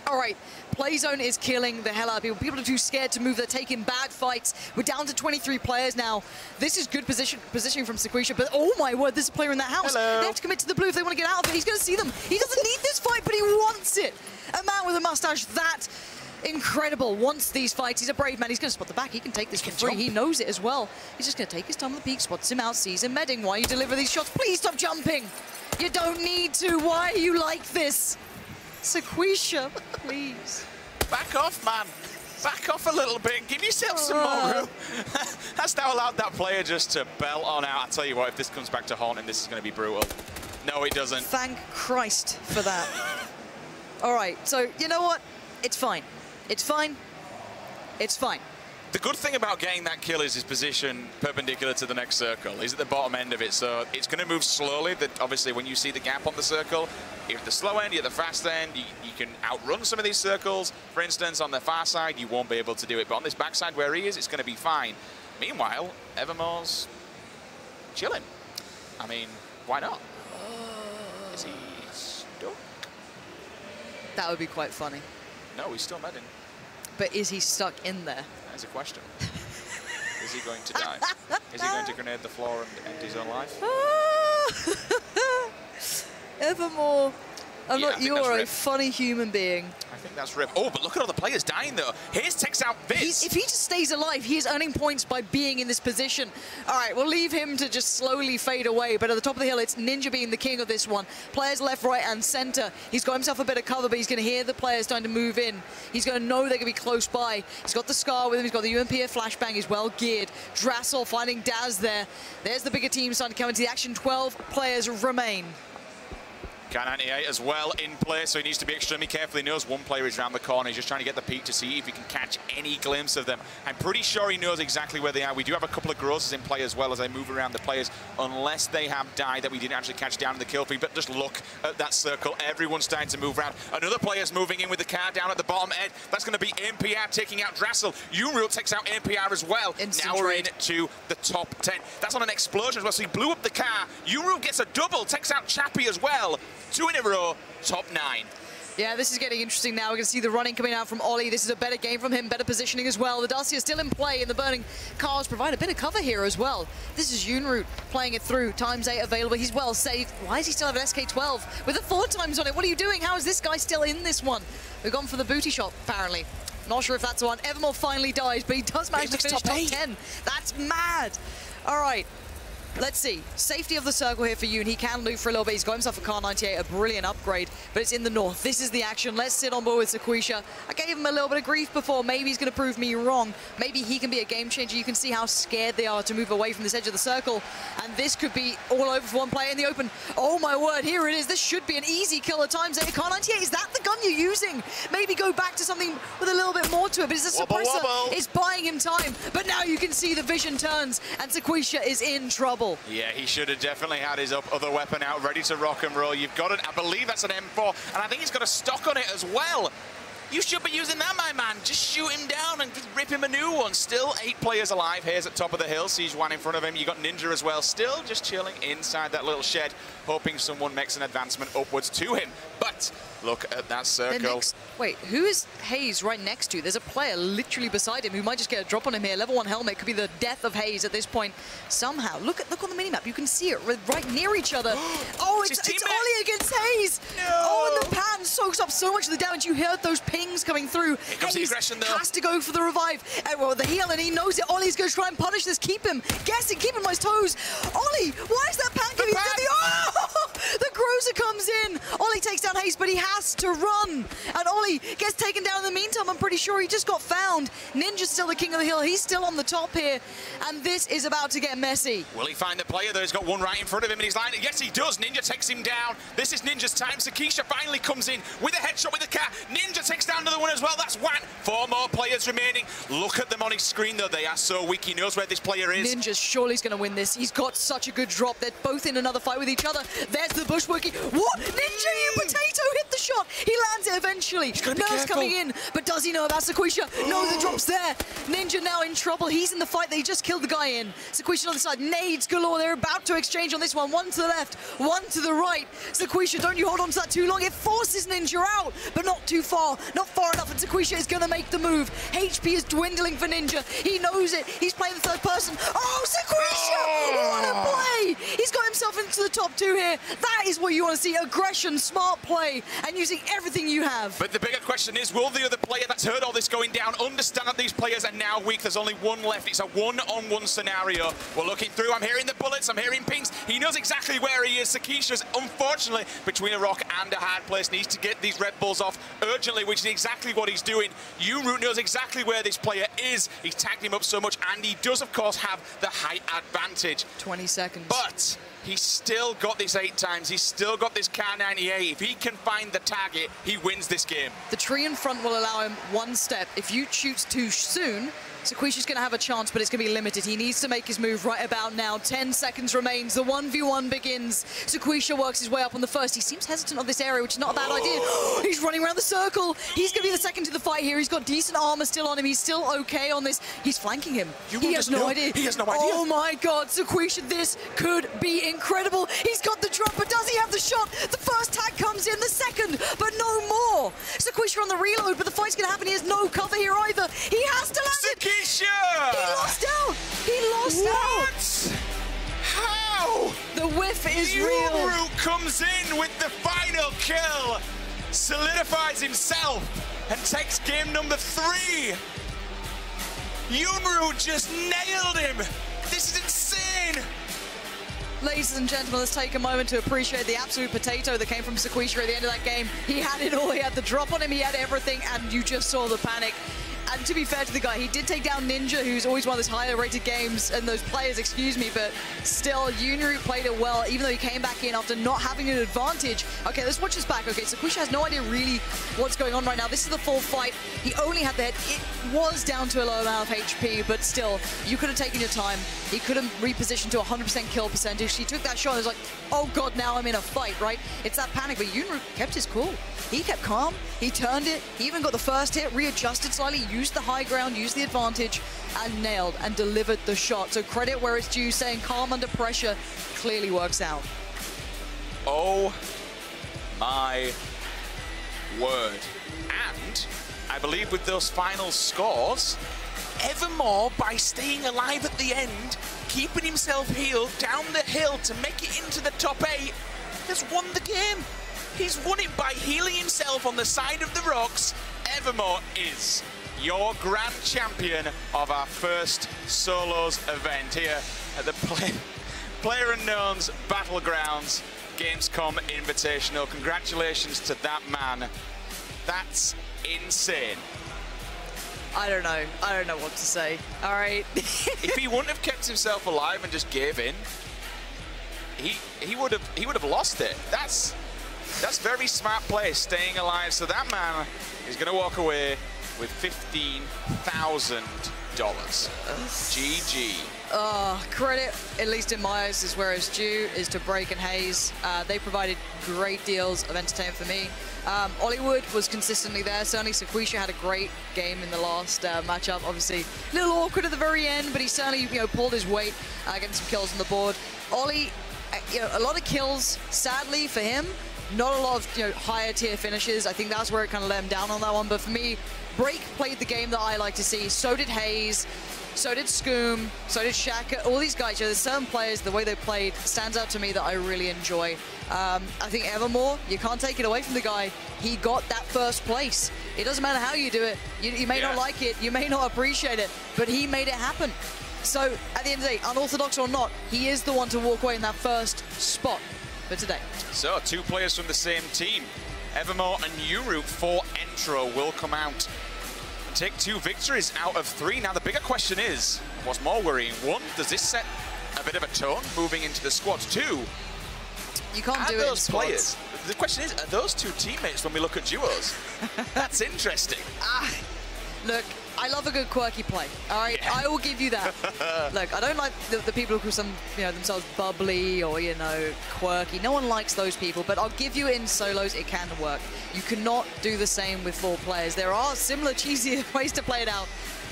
All right, play zone is killing the hell out of people. People are too scared to move. They're taking bad fights. We're down to 23 players now. This is good positioning from Sequisha, but oh my word, there's a player in that house. Hello. They have to commit to the blue if they want to get out of it. He's going to see them. He doesn't need this fight, but he wants it. A man with a mustache that incredible wants these fights. He's a brave man. He's going to spot the back. He can take this for free. He knows it as well. He's just going to take his time on the peak, spots him out, sees him medding. Why you deliver these shots? Please stop jumping. You don't need to. Why are you like this? Sequisha, please. Back off, man. Back off a little bit. Give yourself some more room. That's now allowed that player just to belt on out. I tell you what, if this comes back to haunting, this is going to be brutal. No, it doesn't. Thank Christ for that. All right, so you know what? It's fine. It's fine. It's fine. The good thing about getting that kill is his position perpendicular to the next circle. He's at the bottom end of it, so it's going to move slowly. That obviously, when you see the gap on the circle, you're at the slow end, you're at the fast end, you can outrun some of these circles. For instance, on the far side, you won't be able to do it, but on this backside where he is, it's going to be fine. Meanwhile, Evermore's chilling. I mean, why not? Is he stuck? That would be quite funny. No, he's still medding. But is he stuck in there? That's a question. Is he going to die? Is he going to grenade the floor and end his own life? Evermore. You're a Rip. funny human being. I think that's Rip. Oh, but look at all the players dying, though. Hayes takes out Viz. If he just stays alive, he is earning points by being in this position. All right, we'll leave him to just slowly fade away. But at the top of the hill, it's Ninja being the king of this one. Players left, right, and center. He's got himself a bit of cover, but he's going to hear the players starting to move in. He's going to know they're going to be close by. He's got the Scar with him. He's got the UMP flashbang. He's well geared. Drassel finding Daz there. There's the bigger team starting to come into the action. 12 players remain. K98 as well in play, so he needs to be extremely careful. He knows one player is around the corner. He's just trying to get the peek to see if he can catch any glimpse of them. I'm pretty sure he knows exactly where they are. We do have a couple of grosses in play as well as I move around the players, unless they have died that we didn't actually catch down in the kill feed. But just look at that circle. Everyone's starting to move around. Another player's moving in with the car down at the bottom end. That's going to be NPR taking out Drassel. Unreal takes out NPR as well. Instant now we're trade. into the top 10. That's on an explosion as well, so he blew up the car. Unreal gets a double, takes out Chappie as well. 2 in a row, top 9. Yeah, this is getting interesting now. We're going to see the running coming out from Ollie. This is a better game from him, better positioning as well. The Dacia still in play, and the burning cars provide a bit of cover here as well. This is Unroot playing it through. Times 8 available. He's well saved. Why does he still have an SK12 with the 4 times on it? What are you doing? How is this guy still in this one? We've gone for the booty shot, apparently. Not sure if that's the one. Evermore finally dies, but he does manage to finish top 10. That's mad. All right. Let's see. Safety of the circle here for Yoon. He can loot for a little bit. He's got himself a Car 98, a brilliant upgrade, but it's in the north. This is the action. Let's sit on board with Sequisha. I gave him a little bit of grief before. Maybe he's going to prove me wrong. Maybe he can be a game changer. You can see how scared they are to move away from this edge of the circle, and this could be all over for one player in the open. Oh my word, here it is. This should be an easy kill at times. Car 98, is that the gun you're using? Maybe go back to something with a little bit more to it, but it's a suppressor. It's buying him time, but now you can see the vision turns, and Sequisha is in trouble. Yeah, he should have definitely had his other weapon out, ready to rock and roll. You've got it, I believe that's an M4, and I think he's got a stock on it as well. You should be using that, my man. Just shoot him down and just rip him a new one. Still 8 players alive. Hayes at top of the hill. Siege 1 in front of him. You got Ninja as well. Still just chilling inside that little shed, hoping someone makes an advancement upwards to him. But look at that circle. Wait, who is Hayes right next to? There's a player literally beside him who might just get a drop on him here. Level 1 helmet could be the death of Hayes at this point. Somehow, look on the minimap. You can see it right near each other. Oh, it's Ollie against Hayes. No. Oh, and the pan soaks up so much of the damage. You heard those pings coming through. Here comes the aggression, though. Has to go for the revive. Well, the heal, and he knows it. Ollie's going to try and punish this. Keep him guessing, keep him on his toes. Ollie, why is that pan giving Oh! The Groza comes in. Ollie takes down Hayes, but he has to run. And Ollie gets taken down in the meantime. I'm pretty sure he just got found. Ninja's still the king of the hill. He's still on the top here. And this is about to get messy. Will he find the player though? He's got one right in front of him and he's line. Yes, he does. Ninja takes him down. This is Ninja's time. Sequisha finally comes in with a headshot with the cat. Ninja takes down another one as well. That's one. 4 more players remaining. Look at them on his screen though. They are so weak. He knows where this player is. Ninja surely is going to win this. He's got such a good drop. They're both in another fight with each other. There's the bushwalking. What? Ninja, you potato, hit the shot. He lands it eventually. Nurse coming in, but does he know about Sequisha? No, the drop's there. Ninja now in trouble. He's in the fight that he just killed the guy in. Sequisha on the side. Nades galore. They're about to exchange on this one. One to the left, one to the right. Sequisha, don't you hold on to that too long. It forces Ninja out, but not too far. Not far enough, and Sequisha is going to make the move. HP is dwindling for Ninja. He knows it. He's playing the third person. Oh, Sequisha! What a play! He's got himself into the top 2 here. That is what you want to see. Aggression, smart play, and using everything you have. But the bigger question is, will the other player that's heard all this going down understand that these players are now weak? There's only one left. It's a one-on-one scenario. We're looking through. I'm hearing the bullets. I'm hearing pings. He knows exactly where he is. Sequisha's, unfortunately, between a rock and a hard place. Needs to get these Red Bulls off urgently, which is exactly what he's doing. Unroot knows exactly where this player is. He's tagged him up so much, and he does, of course, have the height advantage. 20 seconds. But he's still got this 8 times. He's still got this Car 98. If he can find the target, he wins this game. The tree in front will allow him 1 step. If you shoot too soon, Sequisha's going to have a chance, but it's going to be limited. He needs to make his move right about now. 10 seconds remains. The 1v1 begins. Sequisha works his way up on the first. He seems hesitant on this area, which is not a bad idea. He's running around the circle. He's going to be the second to the fight here. He's got decent armor still on him. He's still okay on this. He's flanking him. He has no idea. He has no idea. Oh my God, Sequisha, this could be incredible. He's got the drop, but does he have the shot? The first tag comes in, the second, but no more. Sequisha on the reload, but the fight's going to happen. He has no cover here either. He has to land it. Sequisha! He lost out. He lost out. What? How? The whiff is real. Yunru comes in with the final kill, solidifies himself, and takes game number 3. Yunru just nailed him. This is insane. Ladies and gentlemen, let's take a moment to appreciate the absolute potato that came from Sequisha at the end of that game. He had it all. He had the drop on him. He had everything, and you just saw the panic. And to be fair to the guy, he did take down Ninja, who's always one of those higher rated games, and those players, excuse me, but still, Yunru played it well, even though he came back in after not having an advantage. Okay, let's watch this back. Okay, Sequisha has no idea really what's going on right now. This is the full fight. He only had the head. It was down to a low amount of HP, but still, you could have taken your time. He could have repositioned to 100% kill percentage. He took that shot and was like, oh God, now I'm in a fight, right? It's that panic, but Yunru kept his cool. He kept calm. He turned it. He even got the first hit, readjusted slightly, used the high ground, used the advantage, and nailed and delivered the shot. So credit where it's due, saying calm under pressure clearly works out. Oh my word. And I believe with those final scores, Evermore, by staying alive at the end, keeping himself healed down the hill to make it into the top 8, has won the game. He's won it by healing himself on the side of the rocks. Evermore is your grand champion of our first solos event here at the PlayerUnknown's Battlegrounds Gamescom Invitational. Congratulations to that man. That's insane. I don't know. I don't know what to say. All right. If he wouldn't have kept himself alive and just gave in, he would have lost it. That's very smart play, staying alive. So that man is going to walk away with $15,000. GG. Credit, at least in my eyes, is where it's due, is to Break and Hayes. They provided great deals of entertainment for me. Hollywood was consistently there. Certainly Sequisha had a great game in the last matchup. Obviously, a little awkward at the very end, but he certainly pulled his weight, getting some kills on the board. Ollie, a lot of kills, sadly for him. Not a lot of higher tier finishes. I think that's where it kind of let him down on that one. But for me, Break played the game that I like to see. So did Hayes. So did Scoom. So did Shaka. All these guys, there's certain players, the way they played stands out to me that I really enjoy. I think Evermore, you can't take it away from the guy. He got that first place. It doesn't matter how you do it. You may not like it. You may not appreciate it. But he made it happen. So at the end of the day, unorthodox or not, he is the one to walk away in that first spot for today. So 2 players from the same team. Evermore and Yunru for Entro will come out and take 2 victories out of 3. Now the bigger question is, what's more worrying? 1, does this set a bit of a tone moving into the squad? 2, you can't do it in those players. The question is, are those 2 teammates when we look at duos? That's interesting. Look, I love a good quirky play. All right, yeah. I will give you that. Look, I don't like the people who call themselves bubbly or quirky. No one likes those people, but I'll give you in solos it can work. You cannot do the same with 4 players. There are similar cheesy ways to play it out,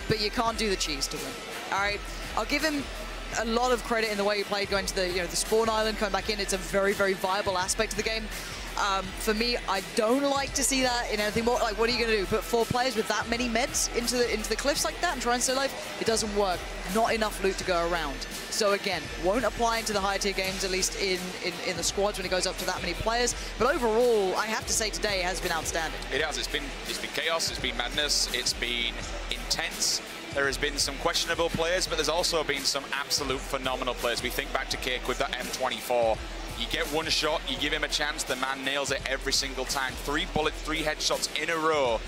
but you can't do the cheese to win. All right, I'll give him a lot of credit in the way he played, going to the spawn island, coming back in. It's a very, very viable aspect of the game. For me, I don't like to see that in anything more. Like, what are you going to do? Put 4 players with that many meds into the cliffs like that and try and stay alive? It doesn't work. Not enough loot to go around. So again, won't apply into the higher tier games, at least in the squads when it goes up to that many players. But overall, I have to say today has been outstanding. It has. It's been chaos. It's been madness. It's been intense. There has been some questionable players, but there's also been some absolute phenomenal players. We think back to Cake with that M24. You get one shot, you give him a chance, the man nails it every single time. 3 bullets, 3 headshots in a row.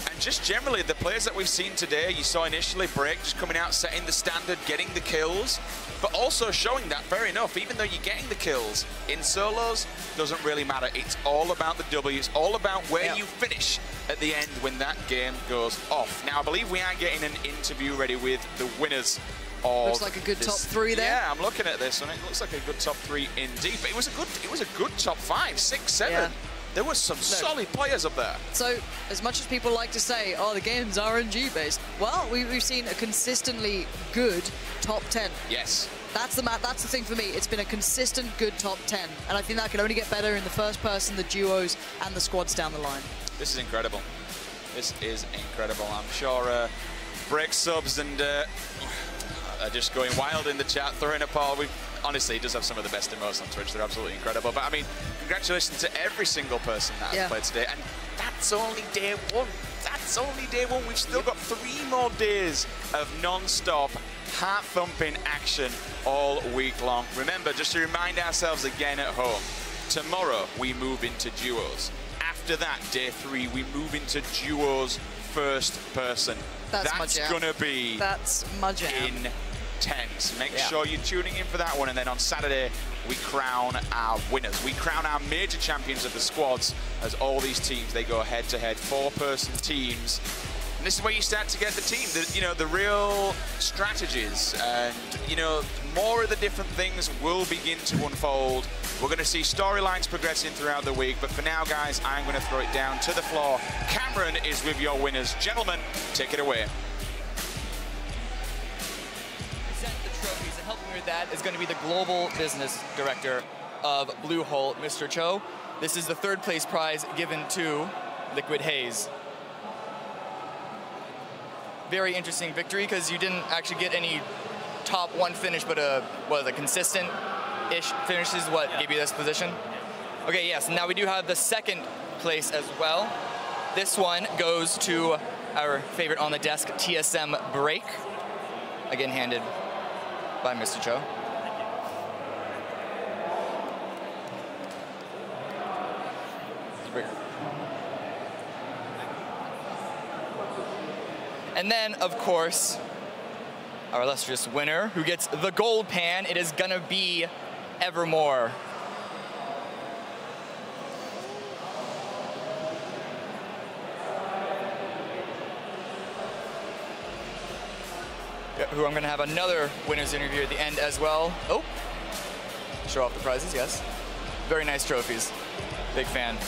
And just generally, the players that we've seen today, you saw initially Break just coming out, setting the standard, getting the kills, but also showing that, fair enough, even though you're getting the kills, in solos, doesn't really matter. It's all about the W. It's all about where you finish at the end when that game goes off. Now, I believe we are getting an interview ready with the winners of Looks like a good top 3 there. Yeah, I'm looking at this, and it looks like a good top 3 indeed. But it was a good top 5, 6, 7. Yeah. There was some solid players up there. So, as much as people like to say, oh, the game's RNG based, well, we've seen a consistently good top 10. Yes. That's the thing for me. It's been a consistent good top 10, and I think that can only get better in the first person, the duos, and the squads down the line. This is incredible. This is incredible. I'm sure Break subs and are just going wild in the chat, throwing a ball. Honestly, he does have some of the best emotes on Twitch. They're absolutely incredible. But I mean, congratulations to every single person that has played today. And that's only day 1. That's only day 1. We've still got 3 more days of non-stop, heart-thumping action all week long. Remember, just to remind ourselves again at home, tomorrow we move into duos. After that, day 3, we move into duos first person. That's gonna be my jam. Intense. Make sure you're tuning in for that one, and then on Saturday we crown our winners. We crown our major champions of the squads, as all these teams, they go head-to-head, 4-person teams. And this is where you start to get the team, the real strategies, and more of the different things will begin to unfold. We're going to see storylines progressing throughout the week, but for now, guys, I'm going to throw it down to the floor. Cameron is with your winners. Gentlemen, take it away. Trophies, and helping me with that is going to be the Global Business Director of Bluehole, Mr. Cho. This is the 3rd place prize given to Liquid Haze. Very interesting victory, because you didn't actually get any top 1 finish, but a consistent-ish finish is what gave you this position. Okay, yes, now we do have the 2nd place as well. This one goes to our favorite on the desk, TSM Break. Again, handed by Mr. Cho. And then, of course, our illustrious winner, who gets the gold pan, it is gonna be Evermore. Who I'm gonna have another winner's interview at the end as well. Oh, show off the prizes, yes. Very nice trophies, big fan.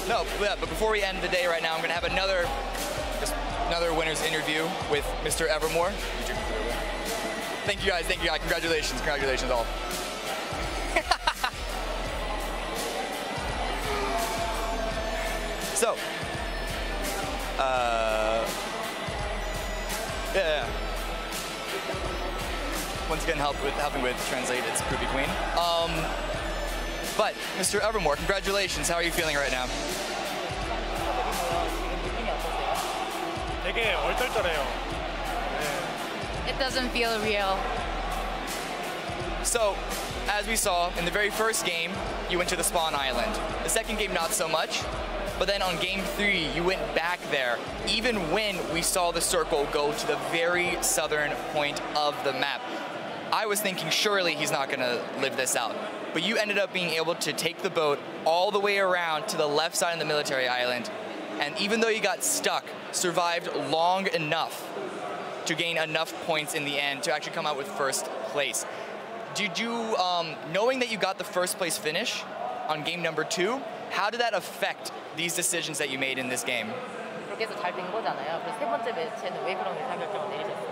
No, but before we end the day right now, I'm gonna have another winner's interview with Mr. Evermore. Thank you guys, congratulations all. So, once again, helping with translate, it's Groovy Queen. But Mr. Evermore, congratulations. How are you feeling right now? 되게 얼떨떨해요. It doesn't feel real. So, as we saw in the very first game, you went to the spawn island. The second game, not so much. But then on game 3, you went back there, even when we saw the circle go to the very southern point of the map. I was thinking, surely he's not gonna live this out. But you ended up being able to take the boat all the way around to the left side of the military island. And even though you got stuck, survived long enough to gain enough points in the end to actually come out with 1st place. Did you, knowing that you got the 1st place finish on game number 2, how did that affect these decisions that you made in this game? 그렇게 해서 잘 된 거잖아요. 그래서 3번째 매치에는 왜 그런 결정을 내리셨어요?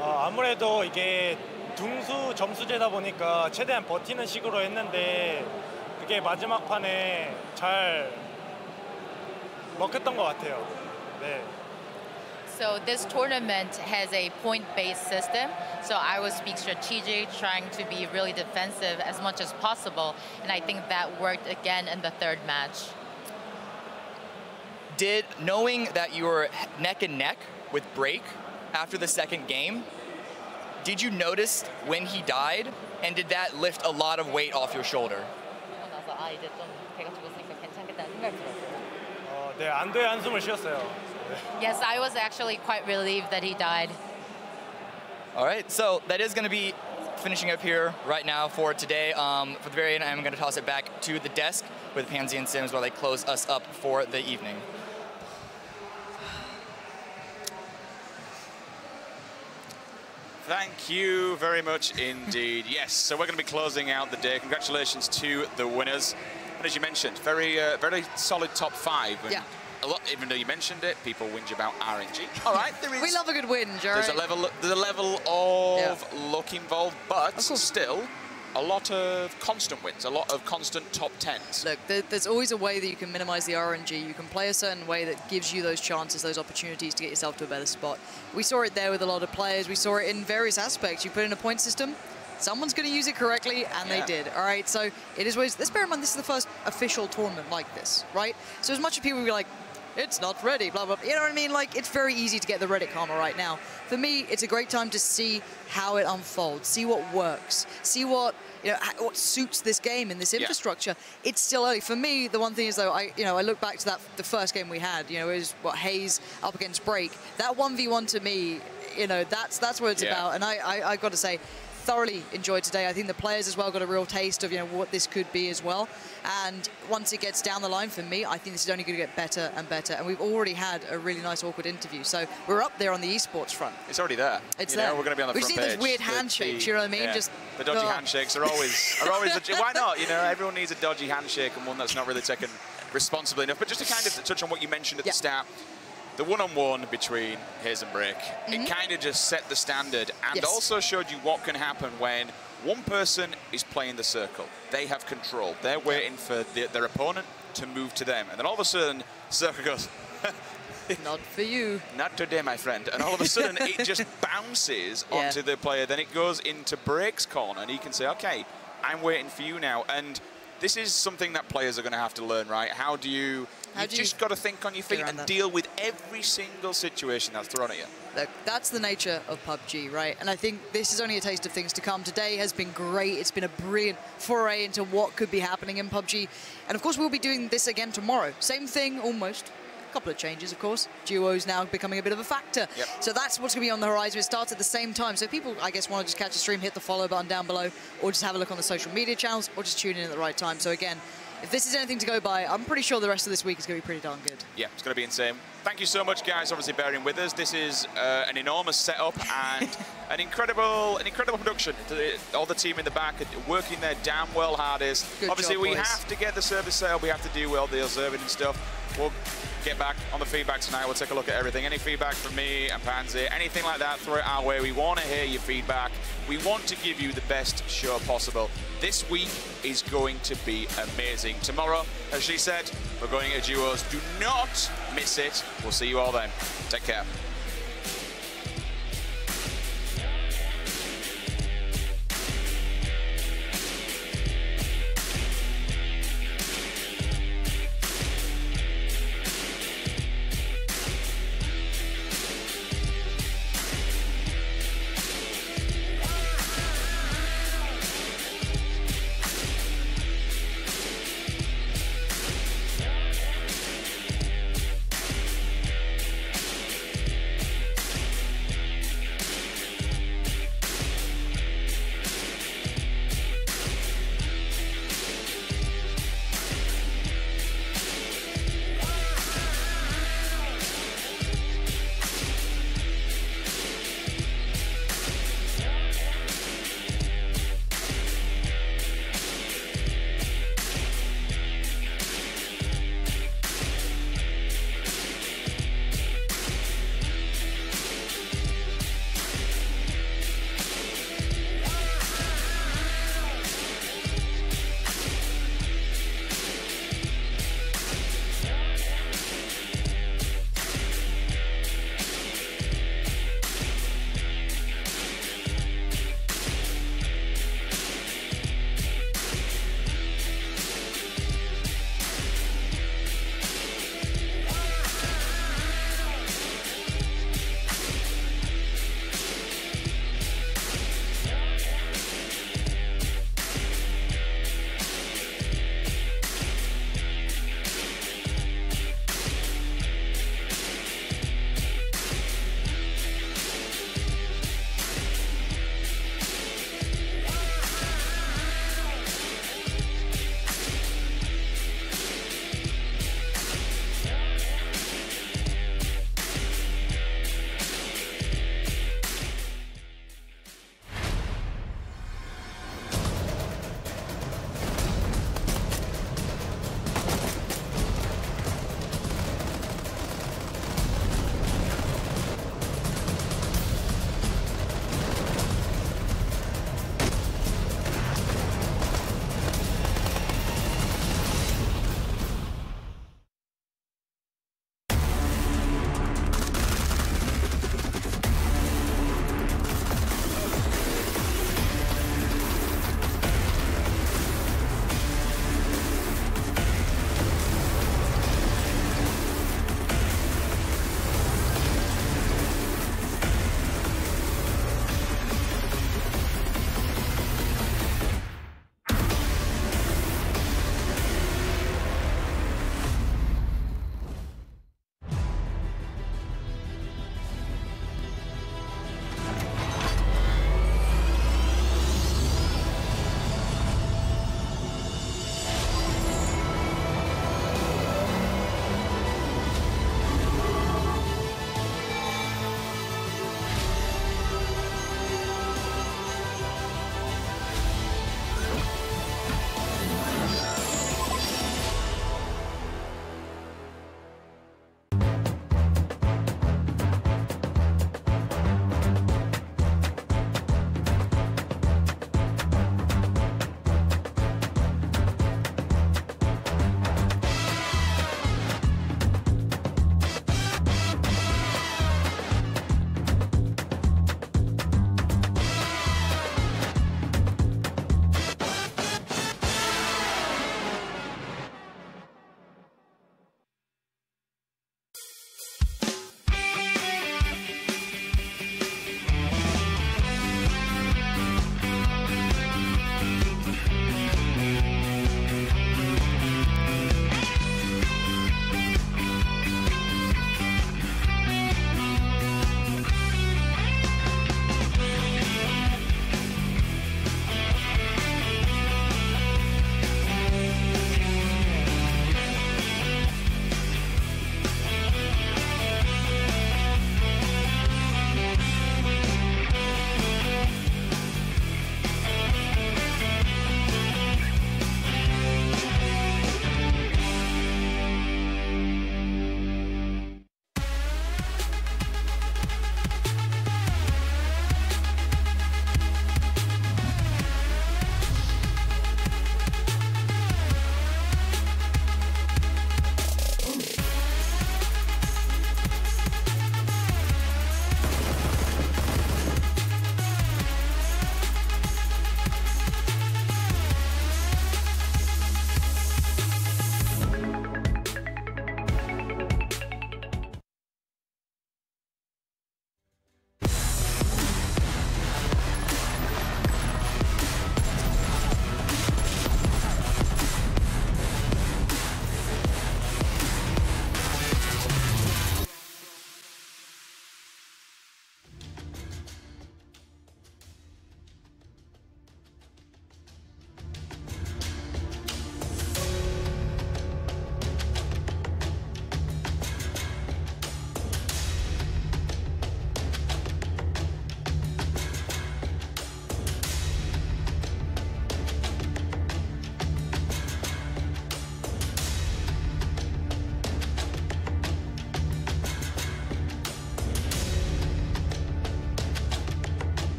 아무래도 이게 등수 점수제다 보니까 최대한 버티는 식으로 했는데 그게 마지막 판에 잘 먹혔던 것 같아요. 네. So this tournament has a point-based system. So I was being strategic, trying to be really defensive as much as possible. And I think that worked again in the 3rd match. Knowing that you were neck and neck with Break after the 2nd game, did you notice when he died? And did that lift a lot of weight off your shoulder? 이제 좀 배가 죽었으니까 괜찮겠다는 생각이 들었어요. 네, 안도의 한숨을 쉬었어요. Yes, I was actually quite relieved that he died. All right, so that is going to be finishing up here right now for today. For the very end, I'm going to toss it back to the desk with Pansy and Sims while they close us up for the evening. Thank you very much indeed. Yes, so we're going to be closing out the day. Congratulations to the winners. And as you mentioned, very solid top 5. And yeah. A lot, even though you mentioned it, people whinge about RNG. All right, there is. We love a good whinge, all right? There's a level of luck involved, but still a lot of constant wins, a lot of constant top 10s. Look, there's always a way that you can minimize the RNG. You can play a certain way that gives you those chances, those opportunities to get yourself to a better spot. We saw it there with a lot of players. We saw it in various aspects. You put in a point system, someone's going to use it correctly, and they did. All right, so it is always, let's bear in mind, this is the first official tournament like this, right? So as much as people will be like, it's not ready, blah, blah, blah. You know what I mean? Like, it's very easy to get the Reddit karma right now. For me, it's a great time to see how it unfolds, see what works, see what, you know, what suits this game and this infrastructure. It's still early. For me, the one thing is, though, I look back to the first game we had, it was, what, Hayes up against Break. That 1v1 to me, that's what it's about. And I got to say, thoroughly enjoyed today. I think the players as well got a real taste of what this could be as well. And once it gets down the line for me, I think this is only going to get better and better. And we've already had a really nice awkward interview. So we're up there on the esports front. It's already there. It's there. We're going to be on the front page. We've seen those weird handshakes, you know what I mean? Just the dodgy handshakes are always why not? Everyone needs a dodgy handshake and one that's not really taken responsibly enough. But just to kind of touch on what you mentioned at the start, the one-on-one between Hayes and Break, it kind of just set the standard and also showed you what can happen when one person is playing the circle. They have control. They're waiting for their opponent to move to them. And then all of a sudden, circle goes, not for you. Not today, my friend. And all of a sudden, it just bounces onto the player. Then it goes into Break's corner, and he can say, okay, I'm waiting for you now. And this is something that players are going to have to learn, right? You've just got to think on your feet and deal with every single situation that's thrown at you. Look, that's the nature of PUBG, right? And I think this is only a taste of things to come. Today has been great. It's been a brilliant foray into what could be happening in PUBG. And of course, we'll be doing this again tomorrow. Same thing, almost. A couple of changes, of course. Duos now becoming a bit of a factor. Yep. So that's what's going to be on the horizon. It starts at the same time. So if people, I guess, want to just catch the stream, hit the follow button down below, or just have a look on the social media channels, or just tune in at the right time. So again, if this is anything to go by, I'm pretty sure the rest of this week is going to be pretty darn good. Yeah, it's going to be insane. Thank you so much, guys, obviously bearing with us. This is an enormous setup and an incredible production. All the team in the back are working their damn well hardest. Good obviously, job, we boys. have to get the service set up. We have to do all the observing and stuff. We'll get back on the feedback tonight. We'll take a look at everything. Any feedback from me and Pansy, anything like that, throw it our way. We want to hear your feedback. We want to give you the best show possible. This week is going to be amazing. Tomorrow, as she said, we're going into duos. Do not miss it. We'll see you all then. Take care.